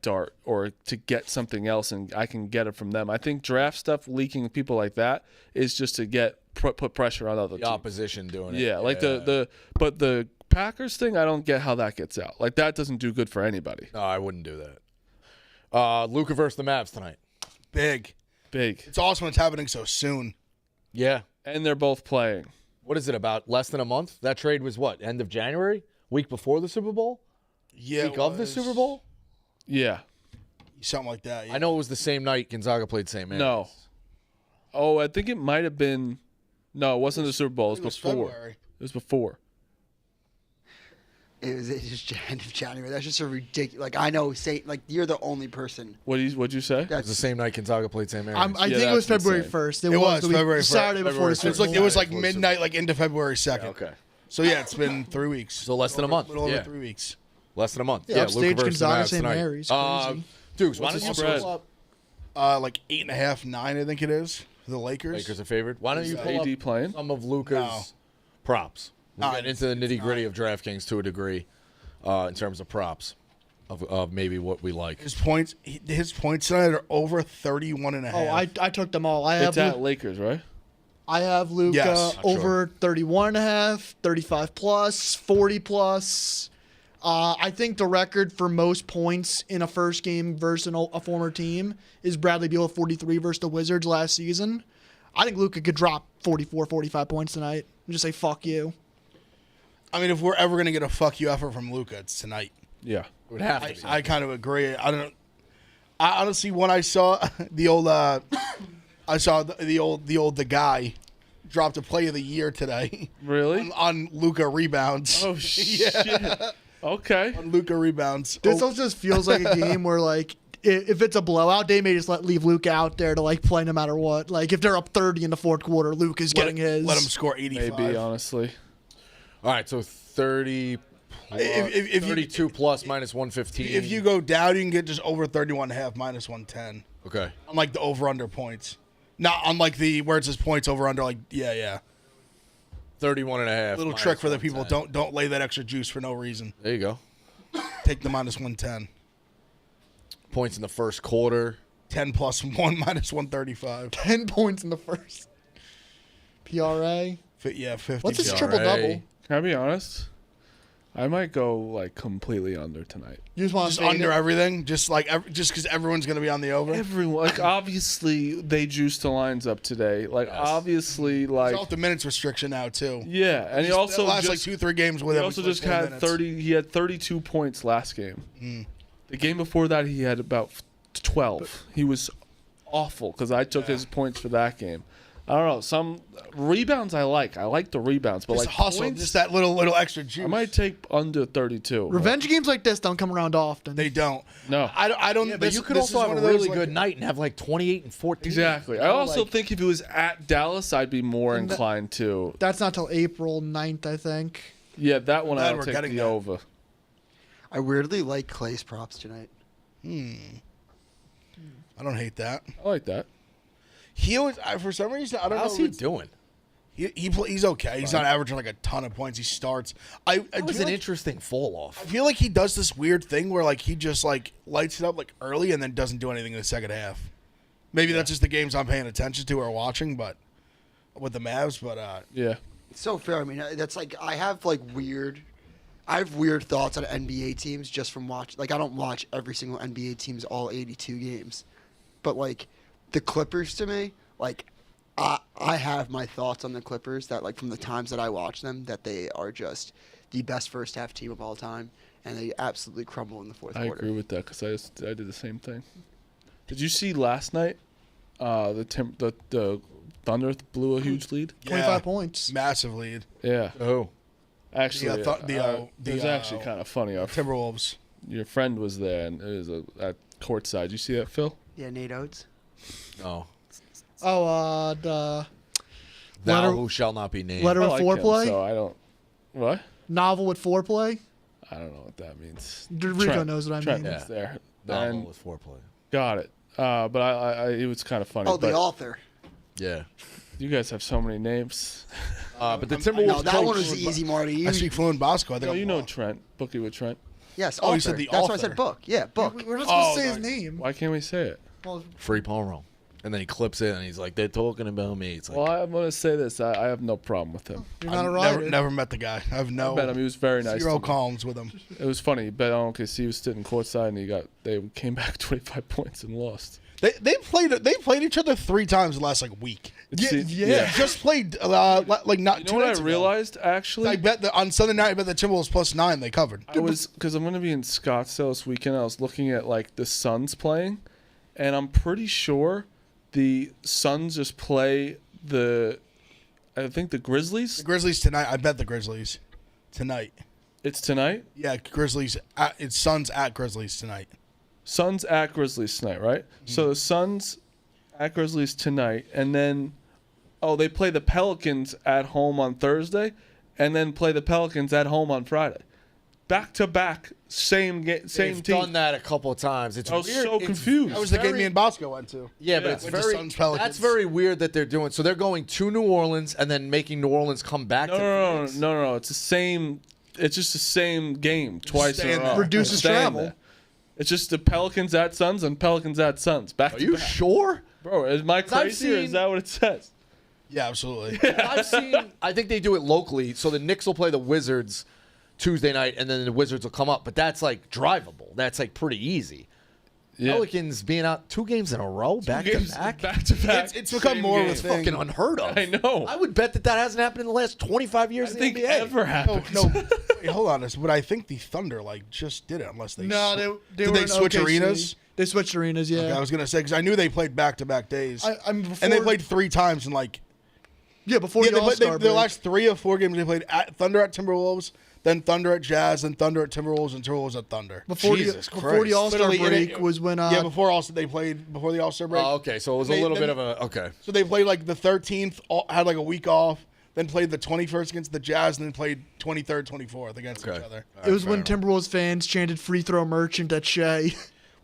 dart or to get something else, and I can get it from them. I think draft stuff leaking people like that is just to put pressure on other teams. Opposition doing it. Yeah, like but the Packers thing, I don't get how that gets out. Like that doesn't do good for anybody. No, I wouldn't do that. Luka versus the Mavs tonight. Big. It's awesome it's happening so soon. Yeah. And they're both playing. What is it, about less than a month? That trade was what, end of January? Week before the Super Bowl? Yeah. Week of the Super Bowl? Yeah. Something like that. Yeah. I know it was the same night Gonzaga played St. Mary's. No. Oh, I think it might have been. No, it wasn't the Super Bowl. It was before. February. It was before. It was just end of January. That's just a ridiculous. Like I know, you're the only person. What'd you say? It was the same night Gonzaga played St. Mary's. I think it was February 1st. It was February 1st. Saturday before the Super Bowl. It was like midnight, like into February 2nd. Okay. So yeah, it's been 3 weeks. So less than a month. Little over 3 weeks. Less than a month. Yeah, Luka upstage versus the Gonzaga Mavs St. tonight. Mary's. Crazy. Dukes, why What's don't the you spread? pull up? Like 8.5, 9, I think it is for the Lakers. Lakers are favored. Why don't you pull AD up playing? some of Luka's props? We're getting into the nitty-gritty of DraftKings to a degree in terms of props of maybe what we like. His points tonight are over 31.5. Oh, I took them all. It's at Lakers, right? I have Luka Yes. over 31.5, 35 plus, 40 plus. I think the record for most points in a first game versus a former team is Bradley Beal with 43 versus the Wizards last season. I think Luka could drop 44, 45 points tonight and just say, fuck you. I mean, if we're ever going to get a fuck you effort from Luka, it's tonight. Yeah. It would have to be. I kind of agree. I honestly, when I saw the old, the guy dropped a play of the year today. Really? on Luka rebounds. Oh shit. Okay. On Luka rebounds. This also just feels like a game where, like, if it's a blowout, they may just leave Luka out there to, like, play no matter what. Like, if they're up 30 in the fourth quarter, Luka's getting his. Let him score 85. Maybe, honestly. All right, so 30 plus, If 32 plus minus 115. If you go down, you can get just over 31.5 minus 110. Okay. Unlike the over-under points. Not unlike the where it says points over-under, like, yeah. 31.5. Little trick for the people. Don't lay that extra juice for no reason. There you go. Take the minus 110. Points in the first quarter. 10 plus 1 minus 135. 10 points in the first. PRA. 50. What's his PRA. triple-double? Can I be honest? I might go like completely under tonight. You just want Just to under everything? Just because everyone's going to be on the over? Everyone, like, obviously they juiced the lines up today. Like, obviously, like, It's off the minutes restriction now, too. yeah, and he also last just, like 2-3 games with he him. also just had 30. He had 32 points last game. The game before that, he had about 12. He was awful because I took his points for that game. I don't know. Some rebounds I like. I like the rebounds, but Just like hustle, points, just that little extra juice. I might take under 32. Revenge games like this don't come around often. They don't. No. I don't. But this- you could this also is have one a of those, really like- good night and have like 28 and 14. Exactly. You I know, also like- think if he was at Dallas, I'd be more inclined to. That's not till April 9th, I think. Yeah, that one Glad I'll we're take getting the that. over. I weirdly like Clay's props tonight. I don't hate that. I like that. He always, for some reason, I don't How's know. he doing? He's okay. He's not averaging like a ton of points. He starts. I It was do an like- interesting fall I off. feel like he does this weird thing where like he just like lights it up like early and then doesn't do anything in the second half. Maybe that's just the games I'm paying attention to or watching, but with the Mavs. But Yeah. It's so fair. I mean, that's like I have weird thoughts on NBA teams just from watch. Like I don't watch every single NBA team's all 82 games, but like the Clippers to me, like I have my thoughts on the Clippers that like from the times that I watch them that they are just the best first half team of all time, and they absolutely crumble in the fourth I quarter. agree with that because I did the same thing. Did you see last night? The Thunder blew a huge lead. 25 points. massive lead. Yeah, Oh. actually, it was actually kind of funny. Timberwolves. Your friend was there, and it was at courtside. You see that, Phil? Yeah, Nate Oates. No. Oh, the Thou Letter- who shall not be named. letter I of like him, foreplay? so I don't. What? Novel with foreplay? I don't know what that means. Rico Trent- knows what I Trent mean. was there. Novel And with foreplay. got it. But I it was kind of funny. Oh, the but author. Yeah. you guys have so many names. But the Timberwolves No, that coach, one was easy, Marty. I speak fluent Bosco. I think No, I'm you know wrong. Trent. Bookie with Trent. Yes, Oh, author. you said the That's why I author. said book. Yeah, book. We're not supposed Oh, to say his sorry. name. Why can't we say it? Well, free Paul Rome. And then he clips it and he's like, they're talking about me. It's like, Well, I'm gonna say this. I have no problem with him. you're not a I've rider. never met the guy. I have no I met him. He was very nice. zero to me. qualms with him. It was funny. He bet on because he was sitting courtside and they came back 25 points and lost. They played each other 3 times the last like week. Yeah. Just played like not. You 2 know what nights I ago. realized actually? I bet on Sunday night. I bet the Timberwolves +9. They covered. I was because I'm gonna be in Scottsdale this weekend. I was looking at like the Suns playing, and I'm pretty sure the Suns just play I think the Grizzlies. The Grizzlies tonight. I bet the Grizzlies tonight. It's tonight. Yeah, Grizzlies. It's Suns at Grizzlies tonight. Suns at Grizzlies tonight, right? So the Suns at Grizzlies tonight, and then they play the Pelicans at home on Thursday, and then play the Pelicans at home on Friday. back-to-back same They've team. done that a couple of times. It's I was weird. so It's confused. That was the game me and Bosco went to. Yeah, but Yeah. it's With the very Suns, Pelicans. that's very weird that they're doing. So they're going to New Orleans and then making New Orleans come back. to Phoenix. No. It's the same. It's just the same game twice in a staying row. there. Reduces Staying travel. there. It's just the Pelicans at Suns and Pelicans at Suns. Back Are to you back. sure? Bro, is my I've crazy or is seen- that what it says? Yeah, absolutely. I've seen. I think they do it locally. So the Knicks will play the Wizards Tuesday night, and then the Wizards will come up. But that's like drivable. That's like pretty easy. Yeah. Pelicans being out 2 games in a row, back Games to back. Back to back. It's become Same more of a game. thing. Fucking unheard of. I know. I would bet that hasn't happened in the last 25 years I in think the NBA. ever happened. No, wait, hold on. But I think the Thunder just did it, unless they. No, they did were they in switch OKC. arenas? They switched arenas, yeah. Okay, I was gonna say because I knew they played back-to-back days, I'm and they played 3 times in like. Yeah, before Yeah, the they played, All-Star their break. last 3 of 4 games they played at Thunder at Timberwolves, then Thunder at Jazz, then Thunder at Timberwolves, and Timberwolves at Thunder. Before Jesus the Christ. All-Star Literally, break was when yeah, before they played before the All-Star break. Oh, okay, so it was a They- little then- bit of a okay. So they played like the 13th, had like a week off, then played the 21st against the Jazz, and then played 23rd, 24th against each other. it was when Timberwolves fans chanted "free throw merchant" at Shea.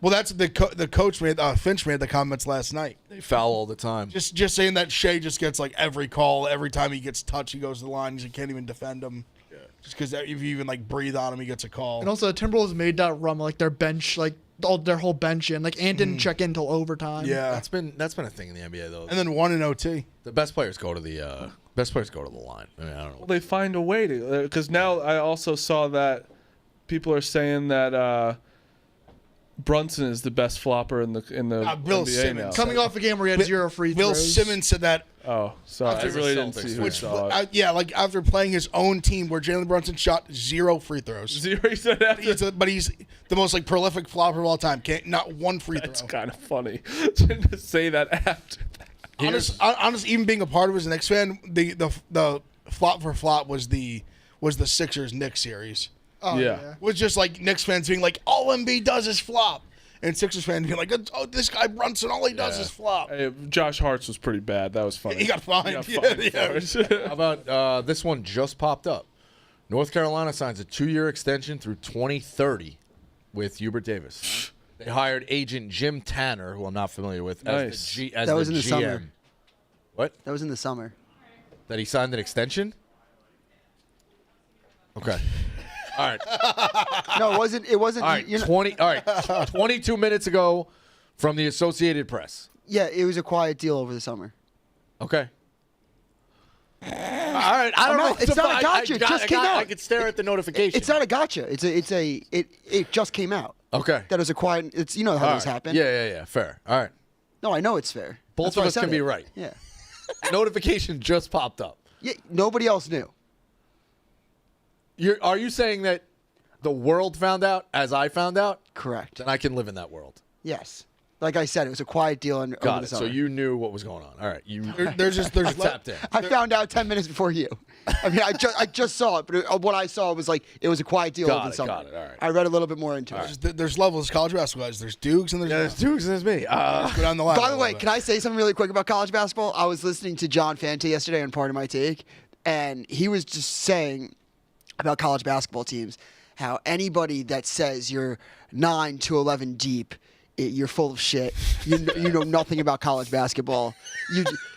Well, that's the coach made. Finch made the comments last night. They foul all the time. Just saying that Shea just gets like every call, every time he gets touched, he goes to the line. He can't even defend him. Yeah. Just because if you even like breathe on him, he gets a call. And also, the Timberwolves made that run like their bench, like their whole bench in. Like Ant didn't check in until overtime. Yeah. That's been a thing in the NBA though. And then 1 in OT. The best players go to the line. I mean, I don't know. Well, they find a way to, because now I also saw that people are saying that Brunson is the best flopper in the Bill NBA Simmons. now. Coming off a game where he had 0 free Bill throws. Simmons said that. Oh, sorry, I After really the didn't Celtics, see who which- saw it. Yeah, like after playing his own team where Jalen Brunson shot 0 free throws. Zero, he said after. But he's the most like prolific flopper of all time. Not 1 free That's throw. kind of funny to say that after that. Honest, even being a part of it as a Knicks fan, the flop for flop was the Sixers Knicks series. Oh, Yeah. Was just like Knicks fans being like, all Embiid does is flop, and Sixers fans being like, oh, this guy Brunson, all he does is flop. Hey, Josh Hart's was pretty bad. That was funny. He got fined. He got fined Yeah. for it. How about this one just popped up? North Carolina signs a 2-year extension through 2030 with Hubert Davis. They hired agent Jim Tanner, who I'm not familiar with, Nice. as That the was in the GM. summer. What? That was in the summer. That he signed an extension? Okay. All right. No, it wasn't. It wasn't. All right. You're not- 22 minutes ago from the Associated Press. yeah, it was a quiet deal over the summer. Okay. All right. I don't know. It's not a gotcha. It just came out. I could stare at the notification. It's not a gotcha. It just came out. Okay. That was a quiet. It's how All those right. happen. Yeah. Fair. All right. No, I know it's fair. Both That's of why I us said can be it. right. Yeah. Notification just popped up. Yeah. Nobody else knew. Are you saying that the world found out as I found out? Correct. Then I can live in that world. Yes. Like I said, it was a quiet deal over Got the it. So summer. you knew what was going on. All right. There's tapped in. I found out 10 minutes before you. I mean, I just saw it, but what I saw was like it was a quiet deal over the summer. got it, all right. I read a little bit more into it. there's levels of college basketball guys. There's Dukes and there's Dukes and there's me. go down the line. By the way, can I say something really quick about college basketball? I was listening to John Fante yesterday on Part of My Take, and he was just saying about college basketball teams how anybody that says you're 9 to 11 deep, you're full of shit. You know nothing about college basketball.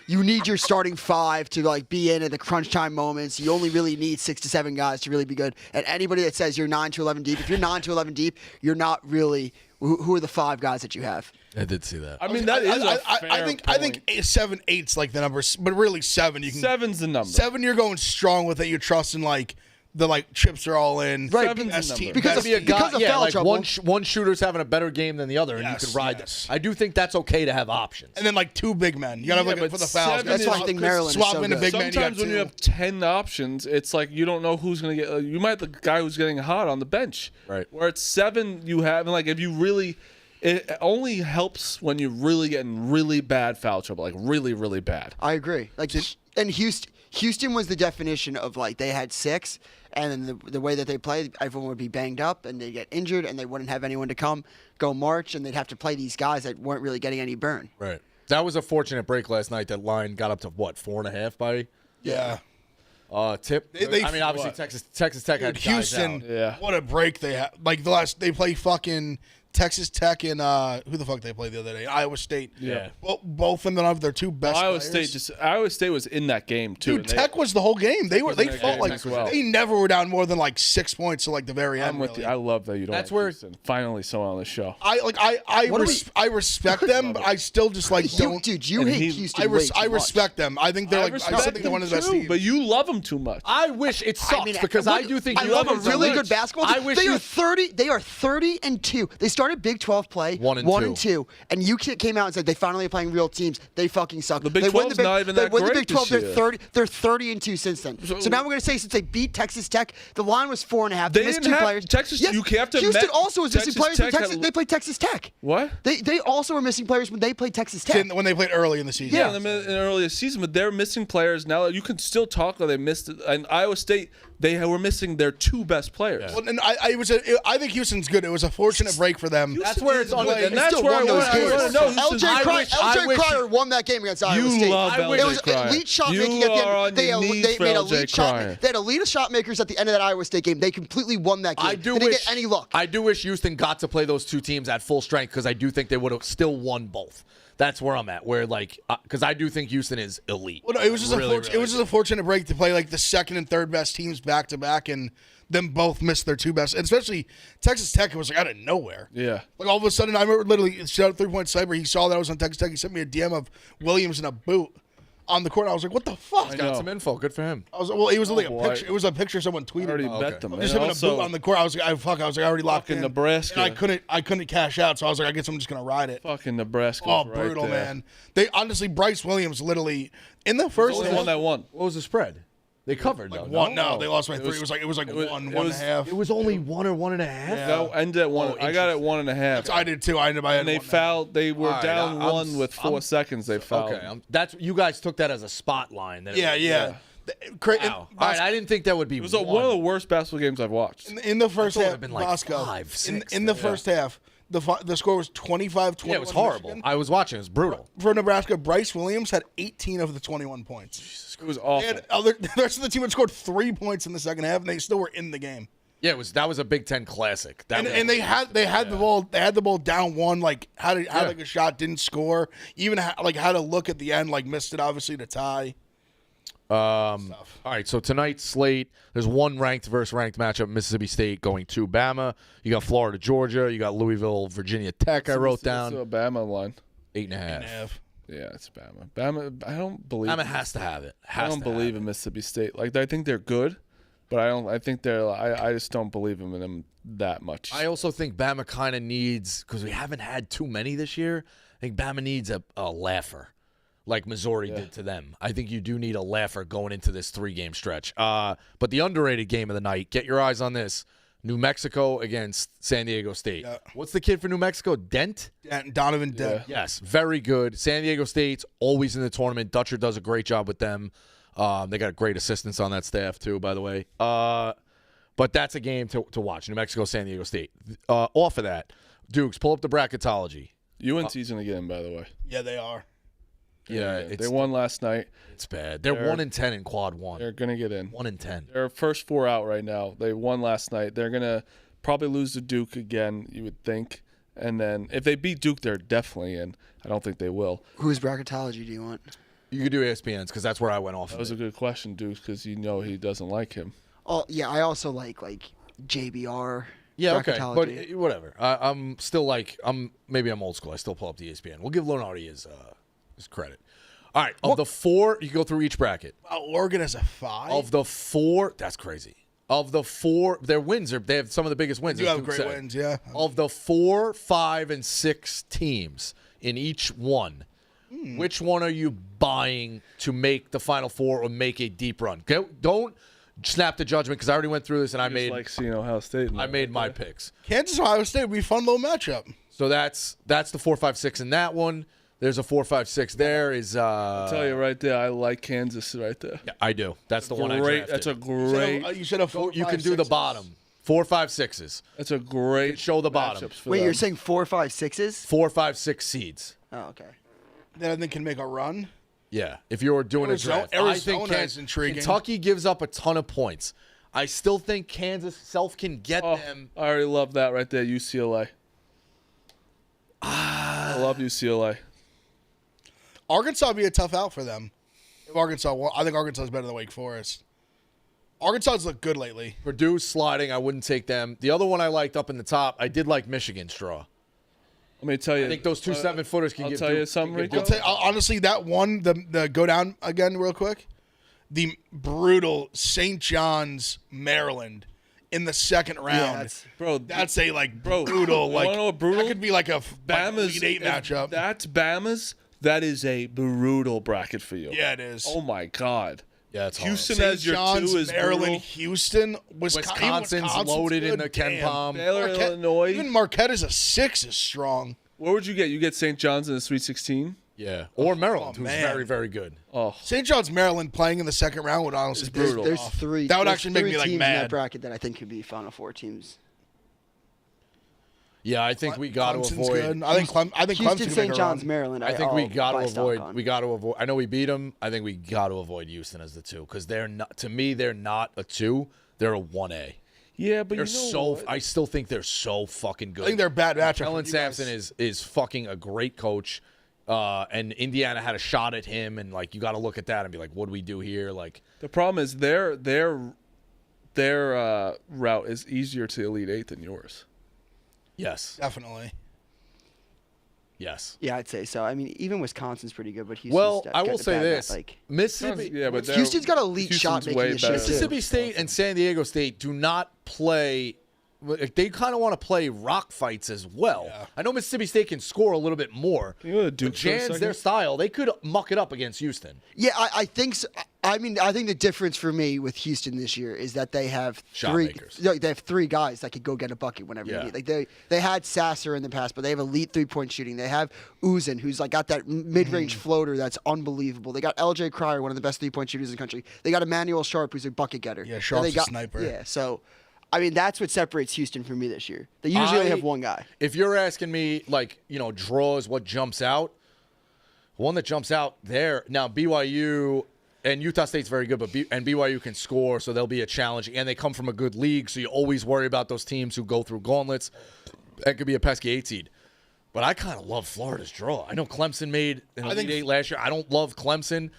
You need your starting 5 to like be in at the crunch time moments. You only really need 6 to 7 guys to really be good. And anybody that says you're 9 to 11 deep, if you're 9 to 11 deep, you're not really. Who are the 5 guys that you have? I did see that. I mean, that is a fair I think 7, 8's like the number, but really 7. You can 7's the number. 7. You're going strong with it. You're trusting like the chips are all in. Right, Seven's Best the team. number. Because of yeah, foul like trouble. one shooter's having a better game than the other, and Yes, you could ride yes. that. I do think that's okay to have options. And then like 2 big men. You gotta Yeah, look but for the fouls. 7 That's why I think Maryland is swap so into good. big men. Sometimes when you have 10 options, it's like you don't know who's going to get. You might have the guy who's getting hot on the bench. Right. Where it's 7, you have, and like if you really. It only helps when you're really getting really bad foul trouble, like really, really bad. I agree. Like, and Houston was the definition of like they had 6, and then the way that they played, everyone would be banged up and they'd get injured, and they wouldn't have anyone to go march, and they'd have to play these guys that weren't really getting any burn. Right. That was a fortunate break last night. That line got up to what, 4.5 by? Yeah. Tip. They- I mean, obviously what? Texas Tech had Dude, guys Houston, out. Yeah. what a break they had. Like they play fucking Texas Tech and who the fuck they played the other day? Iowa State. Yeah. Well, both of them don't have their two best Iowa players. State was in that game too. Dude, and they- Tech was the whole game. They was they in that fought game like as well. they never were down more than like 6 points to like the very end. I'm with really. you. I love that you don't. That's like where- Houston. Finally someone on the show. I respect them, but I still just like don't. Dude, you And hate he's- Houston. I way too much. respect them. I think they're I like I respect still think they're one of the best them too, teams. but you love them too much. I wish it sucks because I do think I you love a Houston's really elite. good basketball I team. wish They you are 30. They are 30-2. They started Big 12 play 1-2. and you came out and said they finally are playing real teams. They fucking suck. The Big they won 12's not even they that won the great Big 12. this They're year. 30. They're 30-2 since then. So now we're gonna say since they beat Texas Tech, the line was 4.5. They missed didn't two have- players. Texas- Yes, you have to Houston met- also was missing Texas players. Tech When had- they played Texas Tech. What? They also were missing players when they played Texas Tech. when they played early in the season. Yeah, in the earlier season, but they're missing players now. You can still talk that they missed it. And Iowa State, they were missing their two best players. Well, and I think Houston's good. It was a fortunate break for them. That's where it's on. And that's where I want to know. LJ Cryer won that game against Iowa You State. love LJ It was Cryer. elite shot You making at the are on end. They your knees made for elite LJ shot. Cryer. They had elite shot makers at the end of that Iowa State game. They completely won that game. I do they didn't wish get any luck. I do wish Houston got to play those two teams at full strength because I do think they would have still won both. That's where I'm at. Where like because I do think Houston is elite. Well, no, it was just Really, it was just a fortunate break to play like the second and third best teams back to back, and them both missed their two best. And especially Texas Tech, it was like out of nowhere. Yeah. Like all of a sudden, I remember literally shout out 3-point cyber. He saw that I was on Texas Tech. He sent me a DM of Williams in a boot on the court. I was like, what the fuck? Got some info. Good for him. I was well, it was like a boy. picture. It was a picture someone tweeted. I already about. bet them. Just And him in a boot also, on the court. I was like, I was like, I already locked Fucking in. Nebraska. And I couldn't cash out, so I was like, I guess I'm just gonna ride it. fucking Nebraska. Oh, brutal, man. They honestly, Bryce Williams literally in the first The one that won. What was the spread? They covered though. one. no? No, they lost by 3. was- It was like it was- one it and a was- half. It was only 1 or 1.5. No, ended at one. I got it 1.5. I did too. I ended up. I had And they 1.5. fouled. They were All right, down I'm- one with 4 seconds. They fouled. Okay, that's you guys took that as a spot line. That it Yeah, was- yeah. Wow. All right, I didn't think that would be It was one of the worst basketball games I've watched. In the first thought it half, would've been like Bosco, 5, 6 in the then. first half, the score was 25-21. Yeah, it was horrible. Michigan. I was watching. It was brutal. For Nebraska, Bryce Williams had 18 of the 21 points. It was They awful. had the rest of the team had scored 3 points in the second half, and they still were in the game. Yeah, that was a Big Ten classic. And they had the ball. They had the ball down one. Like had like a shot, didn't score. Even had a look at the end. Like missed it obviously to tie. All right, so tonight's slate, there's one ranked versus ranked matchup. Mississippi State going to Bama. You got Florida, Georgia. You got Louisville, Virginia Tech. I wrote down It's a Bama line. 8.5. Yeah, it's Bama. Bama. I don't believe. Bama has to have it. I don't believe in Mississippi State. Like I think they're good, but I don't. I think they're. I just don't believe in them that much. I also think Bama kind of needs, because we haven't had too many this year, I think Bama needs a laugher like Missouri did to them. I think you do need a laugher going into this 3-game stretch. But the underrated game of the night, get your eyes on this, New Mexico against San Diego State. Yeah. What's the kid for New Mexico? Dent? And Donovan Dent. Yes, very good. San Diego State's always in the tournament. Dutcher does a great job with them. They got great assistants on that staff, too, by the way. But that's a game to watch, New Mexico, San Diego State. Off of that, Dukes, pull up the bracketology. UNC's gonna get in, by the way. Yeah, they are. Yeah, They won last night. it's bad. They're 1-10 in quad one. They're gonna get in. 1-10. They're first 4 out right now. They won last night. They're gonna probably lose to Duke again. You would think. And then if they beat Duke, they're definitely in. I don't think they will. Whose bracketology do you want? You could do ESPN's because that's where I went off That of was a it. good question, Duke, because you know he doesn't like him. Oh yeah, I also like JBR. Yeah, okay, but bracketology. whatever. I'm still like maybe I'm old school. I still pull up the ESPN. We'll give Lonardi his credit. All right, of the 4, you go through each bracket. Oregon has a 5. Of the 4, that's crazy. Of the 4, their wins they have some of the biggest wins. You as have Duke great said. wins, yeah. Of the 4, 5, and 6 teams in each one, which one are you buying to make the Final Four or make a deep run? Don't snap the judgment because I already went through this and I made like seeing Ohio State. I made my picks. Kansas, Ohio State would be a fun little matchup. So that's the 4, 5, 6 in that one. There's a 4, 5, 6 there. I'll tell you right there, I like Kansas right there. Yeah, I do. That's the one I Great. drafted. That's a great. You should have 4. You can do the bottom. 4, 5, 6s. That's a great. Show the bottom. matchups for Wait, them. you're saying 4, 5, 6s? 4, 5, 6 seeds. Oh, okay. That I think can make a run. Yeah, if you're doing a draft. Arizona is intriguing. Kentucky gives up a ton of points. I still think Kansas self can get them. I already love that right there, UCLA. I love UCLA. Arkansas would be a tough out for them. If Arkansas won, I think Arkansas is better than Wake Forest. Arkansas's looked good lately. Purdue's sliding. I wouldn't take them. The other one I liked up in the top, I did like Michigan's draw. Let me tell you. I think those two 7-footers can I'll get tell you something, Rico. Honestly, that one, the go down again real quick. The brutal St. John's, Maryland in the second round. That's a brutal. You wanna know what brutal? That could be like a Bama's Elite Eight matchup. That's Bama's. That is a brutal bracket for you. Yeah, it is. Oh my God. Yeah, it's Houston hard. as your John's, 2 is Maryland, brutal. Houston, Wisconsin's loaded in the Ken Palm. Baylor, Illinois. Even Marquette is a 6 is strong. Where would you get? You get St. John's in the Sweet 16? Yeah, or Maryland, who's man. very, very good. Oh, St. John's, Maryland playing in the second round would honestly be brutal. There's three. That would there's actually make three me, like, teams in mad. that bracket that I think could be Final Four teams. Yeah, I think we got to Clemson's avoid. good. I think Clemson Houston, could St. make a John's, run. Maryland. I think we got to buy stock avoid. on. We got to avoid. I know we beat them. I think we got to avoid Houston as the 2 because they're not. To me, they're not a 2. They're a 1A. yeah, but They're you know so. what? I still think they're so fucking good. I think they're a bad matchup. Kellen for you guys. Sampson is fucking a great coach, and Indiana had a shot at him, and you got to look at that and be like, what do we do here? The problem is their route is easier to Elite Eight than yours. Yes, Definitely. yes. Yeah, I'd say so. I mean, even Wisconsin's pretty good, but Houston's Well, got I will the say bad this: net, Mississippi, Yeah, but they're- Houston's got elite Houston's shot making way this shit, better. too. Mississippi State and San Diego State do not play. They kind of want to play rock fights as well. Yeah. I know Mississippi State can score a little bit more. Can you go to Duke But for a Jan's second? their style. They could muck it up against Houston. Yeah, I think so. I mean, I think the difference for me with Houston this year is that they have Shot three. makers. They have 3 guys that could go get a bucket whenever Yeah. you need. They had Sasser in the past, but they have elite 3-point shooting. They have Uzin, who's got that mid-range floater that's unbelievable. They got LJ Cryer, one of the best 3-point shooters in the country. They got Emmanuel Sharp, who's a bucket getter. Yeah, And Sharp's they a got, sniper. Yeah, so I mean that's what separates Houston from me this year. They usually only have one guy. If you're asking me, draws, what jumps out, one that jumps out there now, BYU and Utah State's very good, and BYU can score, so they'll be a challenge, and they come from a good league, so you always worry about those teams who go through gauntlets. That could be a pesky 8 seed. But I kind of love Florida's draw. I know Clemson made an Elite 8 last year. I don't love Clemson.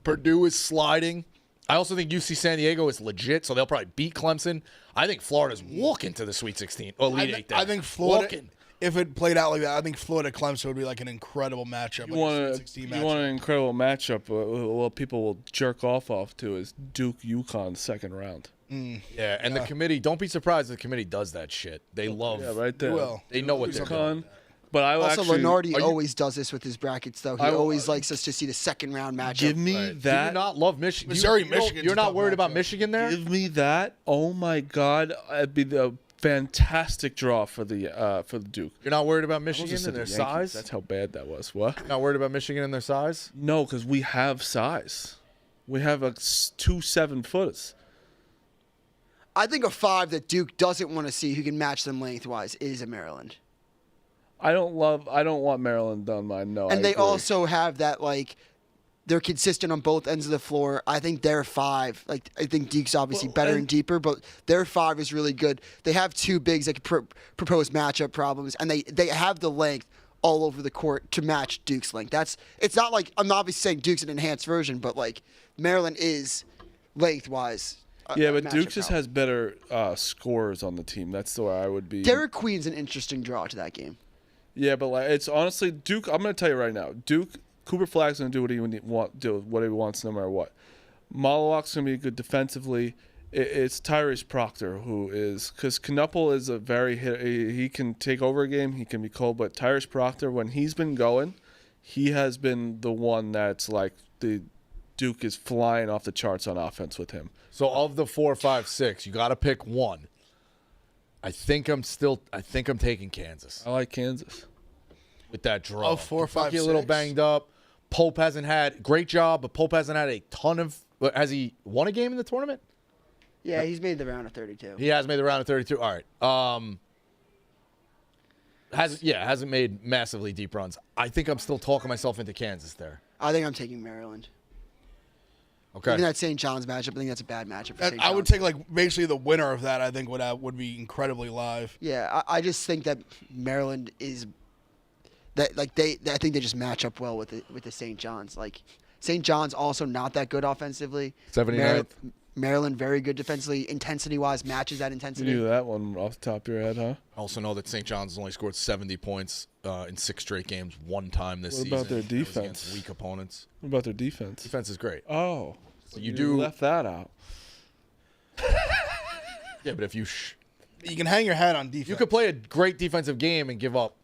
Purdue is sliding. I also think UC San Diego is legit, so they'll probably beat Clemson. I think Florida's walking to the Sweet 16 or Elite 8. I think Florida, Walking. if it played out like that, I think Florida Clemson would be like an incredible matchup. You like a want Sweet a, 16 you matchup. want an incredible matchup. What people will jerk off to is Duke UConn second round. Yeah, and the committee, don't be surprised if the committee does that shit. They love. Yeah, right there. will. They know what they're doing. UConn. But I Also, actually Lenardi are you- always does this with his brackets, though. He always likes us to see the second round matchup. give me Do you that. not love Michigan? Missouri, You don't- Michigan's You're a not tough worried about matchup. Michigan there? Give me that. Oh my God, it'd be the fantastic draw for the Duke. You're not worried about I Michigan just said and their the Yankees. size? That's how bad that was. What? Not worried about Michigan and their size? No, because we have size. We have 2 7-footers. I think a 5 that Duke doesn't want to see who can match them lengthwise is a Maryland. I don't want Maryland on mine. No, And I they agree. also have that, they're consistent on both ends of the floor. I think their 5, I think Duke's obviously better and deeper, but their 5 is really good. They have 2 bigs that can propose matchup problems, and they have the length all over the court to match Duke's length. It's not like, I'm obviously saying Duke's an enhanced version, but Maryland is lengthwise. Yeah, but matchup Duke just problem. has better scorers on the team. That's the way I would be. Derek Queen's an interesting draw to that game. Yeah, but it's honestly Duke. I'm going to tell you right now, Duke. Cooper Flagg's going to do what he wants no matter what. Malawak's going to be good defensively. It's Tyrese Proctor who is, because Knuppel is a very he can take over a game. He can be cold, but Tyrese Proctor, when he's been going, he has been the one that's the Duke is flying off the charts on offense with him. So of the 4, 5, 6, you got to pick one. I think I'm taking Kansas I like Kansas. with that draw. Of 4, 5, Kentucky a little 6. banged up. Pope hasn't had great job, but Pope hasn't had a ton of. Has he won a game in the tournament? Yeah, he's made the round of 32. He has made the round of 32. All right. Hasn't made massively deep runs. I think I'm still talking myself into Kansas there. I think I'm taking Maryland. Okay. Even that St. John's matchup, I think that's a bad matchup for St. John's. I would take like basically the winner of that. I think would be incredibly live. Yeah, I just think that Maryland is that like I think they just match up well with the St. John's. Like St. John's also not that good offensively. 79th. Maryland very good defensively, intensity-wise, matches that You intensity. knew that one off the top of your head, huh? I also know that St. John's only scored 70 points in 6 straight games one time this season. What about their That was defense? against weak opponents. What about their defense? Defense is great. Oh, So you left that out. Yeah, but if you You can hang your hat on defense. you could play a great defensive game and give up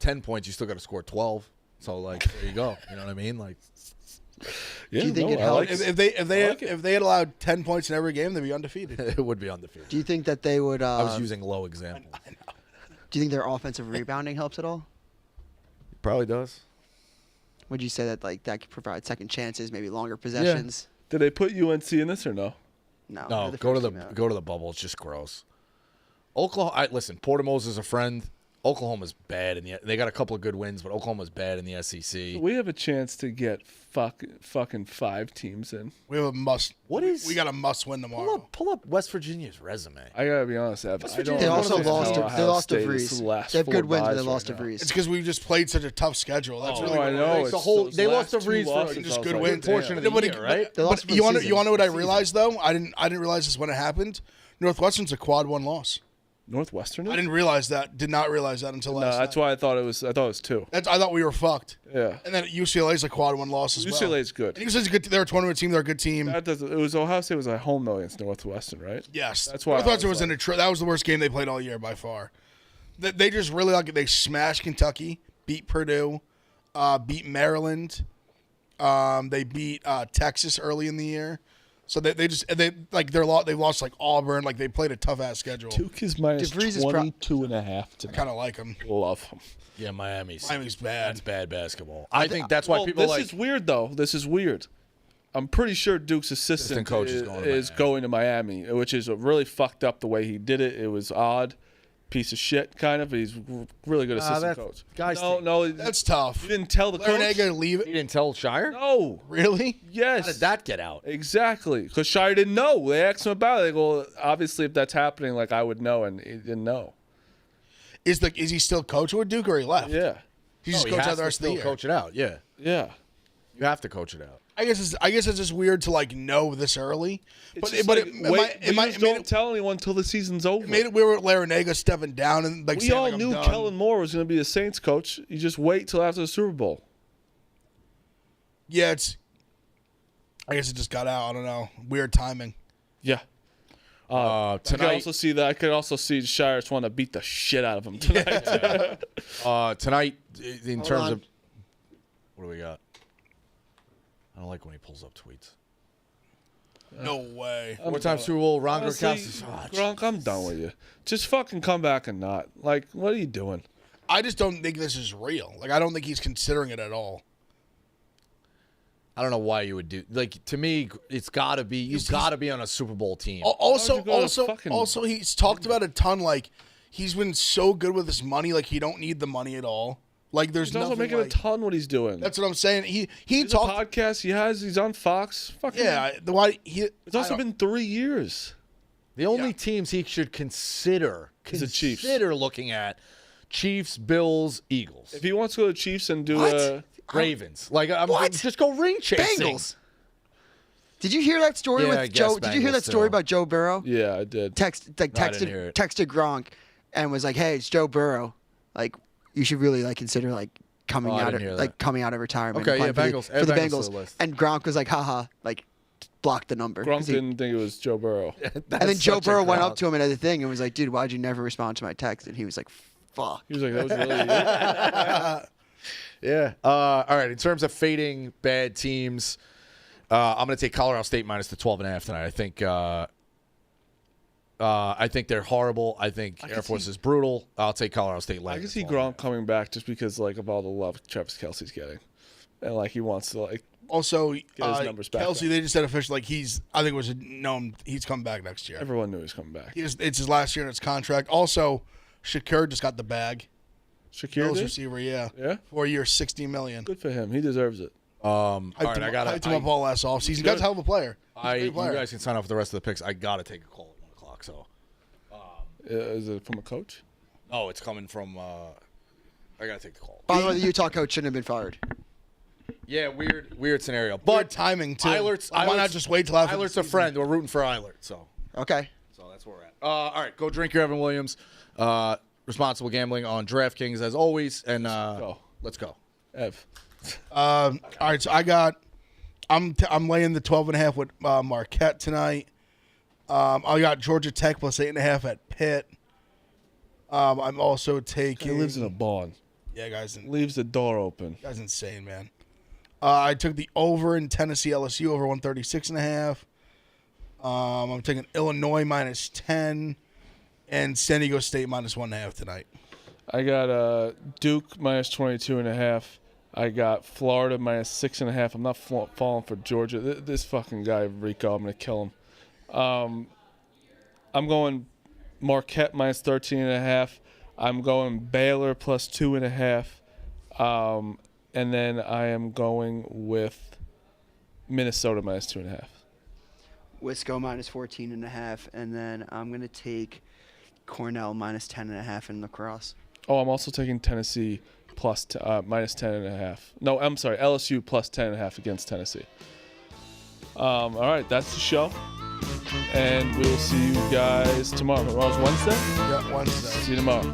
10 points, you still got to score 12. So like there you go. You know what I mean? Like Yeah, you think it I helps? like if they had allowed 10 points in every game, they'd be undefeated. it would be undefeated. Do you think that they would? I was using low examples. Do you think their offensive rebounding helps at all? Probably does. Would you say that like that could provide second chances, maybe longer possessions? Did they put UNC in this or no? No. No, they're go to first the team out. go to the bubble. It's just gross. Oklahoma. Listen, Portimo's is a friend. Oklahoma's bad they got a couple of good wins, but Oklahoma's bad in the SEC. We have a chance to get fucking 5 teams in. We have a must. What is- We got a must win tomorrow. Pull up West Virginia's resume. I gotta be honest, Evan. I don't They also understand lost. how They Ohio lost to State is Breeze. the last They have good 4 wins, but they buys lost right to now. Breeze. It's because we just played such a tough schedule. That's really I what know. it It's is. the whole- those they lost last to Breeze 2 for losses, just I was good like, wins. damn. Portion of the year, right? They lost for you the want season. to know what I realized though? I didn't realize this when it happened. Northwestern's a quad 1 loss. Northwestern? I didn't realize that. Did not realize that until No, last that's night. why I thought it was 2. I thought we were fucked. Yeah. And then UCLA's a quad 1 loss as well. UCLA's good. And UCLA's a good. They're a tournament team. They're a good team. It was Ohio State was at home though against Northwestern, right? Yes, That's why I Northwestern was was in Detroit. That was the worst game they played all year by far. They just really they smashed Kentucky, beat Purdue, beat Maryland. They beat Texas early in the year. So they've lost like Auburn. Like they played a tough ass schedule. Duke is minus DeVries is 22.5 I tonight. kind of like them. Love him. Yeah, Miami's Miami's That's bad. bad basketball. I think that's why people this like. is weird though. This is weird. I'm pretty sure Duke's assistant coach is going to going to Miami, which is really fucked up the way he did it. It was odd. Piece of shit, kind of. But he's really good assistant coach. guys no, think- no, That's tough. you didn't tell the coach. Larinaga leave You it. didn't tell Shire? No, Really? yes. How did that get out? Exactly, because Shire didn't know. They asked him about it. They go, obviously, if that's happening, like I would know, and he didn't know. Is he still coaching with Duke or he left? Yeah, He's just No, he coach has out the to rest of the still year. coach it out. Yeah, yeah. you have to coach it out. I guess it's just weird to like know this early. It's But just but like, it wait, might you just don't tell anyone until the season's over. made it weird with Larinaga stepping down and like We saying, all like, I'm knew done. Kellen Moore was going to be the Saints coach. You just wait till after the Super Bowl. Yeah, I guess it just got out. I don't know. Weird timing. Yeah. I could Tonight, also see that. I could also see Shire just want to beat the shit out of him tonight. tonight, in Hold terms on. of what do we got? I don't like when he pulls up tweets. No way. Four-time Super Bowl, Ron Honestly, Gronkowski. Gronk, I'm done with you. Just fucking come back and not. Like, what are you doing? I just don't think this is real. Like I don't think he's considering it at all. I don't know why you would do like to me. It's got to be you've got to be on a Super Bowl team. Also, Why would you go to fucking- he's talked about a ton. Like he's been so good with his money. Like he don't need the money at all. Like there's He's also nothing. making Like, a ton what he's doing. that's what I'm saying. He He's a talked. podcast he's on Fox. Fucking Yeah, the why he. It's also been 3 years. The only Yeah. teams he should consider Is the Chiefs. looking at Chiefs, Bills, Eagles, If he wants to go to Chiefs and do What? Ravens. Like I'm What? just go ring chasing. Bengals. Did you hear that story Yeah, I with guess Joe? Did you hear Bengals that story too. about Joe Burrow? Yeah, I did. No, I didn't hear it. Texted Gronk and was like, "Hey, it's Joe Burrow. Like, you should really like consider like coming Oh, I out didn't hear of that. coming out of retirement." Okay, and yeah, playing Bengals. for the Add Bengals to Bengals. the list. And Gronk was like, "Haha, like block the number." 'Cause Gronk didn't think it was Joe Burrow. and then Joe Burrow went up to him at the thing and was like, "Dude, why'd you never respond to my text?" And he was like, "Fuck." He was like, that was really you? Yeah. All right. In terms of fading bad teams, I'm going to take Colorado State minus the 12.5 tonight. I think they're horrible. I think Air Force is brutal. I'll take Colorado State. I can see Gronk coming back just because like of all the love Travis Kelce's getting, and like he wants to like. Also, his numbers back Kelsey, up. they just said official. Like I think it was known he's coming back next year. Everyone knew he was coming back. It's his last year in his contract. Also, Shakur just got the bag. Shakir Bills did? receiver, yeah. Yeah, 4 years, $60 million. good for him. He deserves it. All right, I got hyped him up all last offseason. Guy's a hell of a player. You guys can sign off for the rest of the picks. I got to take a call at 1 o'clock. So, Is it from a coach? oh, it's coming from. I got to take the call. By the way, the Utah coach shouldn't have been fired. Yeah, weird scenario. But But timing too. Eilert's Why not just wait till after? Eilert's a friend. We're rooting for Eilert. So Okay. that's where we're at. All right, go drink your Evan Williams. Responsible gambling on DraftKings as always. And let's go. Ev. All right, so I'm laying the 12.5 with Marquette tonight. I got Georgia Tech plus 8.5 at Pitt. I'm also taking. He lives in a barn. Yeah, guys. Leaves the door open. That's insane, man. I took the over in Tennessee LSU over 136.5. I'm taking Illinois minus 10 and San Diego State minus 1.5 tonight. I got Duke minus 22.5. I got Florida minus 6.5. I'm not falling for Georgia. This fucking guy Rico, I'm gonna kill him. I'm going Marquette minus 13.5. I'm going Baylor plus 2.5. And then I am going with Minnesota minus 2.5. Wisco minus 14.5, and then I'm gonna take Cornell minus 10.5 in lacrosse. Oh, I'm also taking Tennessee plus minus 10.5. No, I'm sorry, LSU plus 10.5 against Tennessee. All right, that's the show, and we will see you guys tomorrow. Tomorrow's Wednesday. Yeah, Wednesday. See you tomorrow.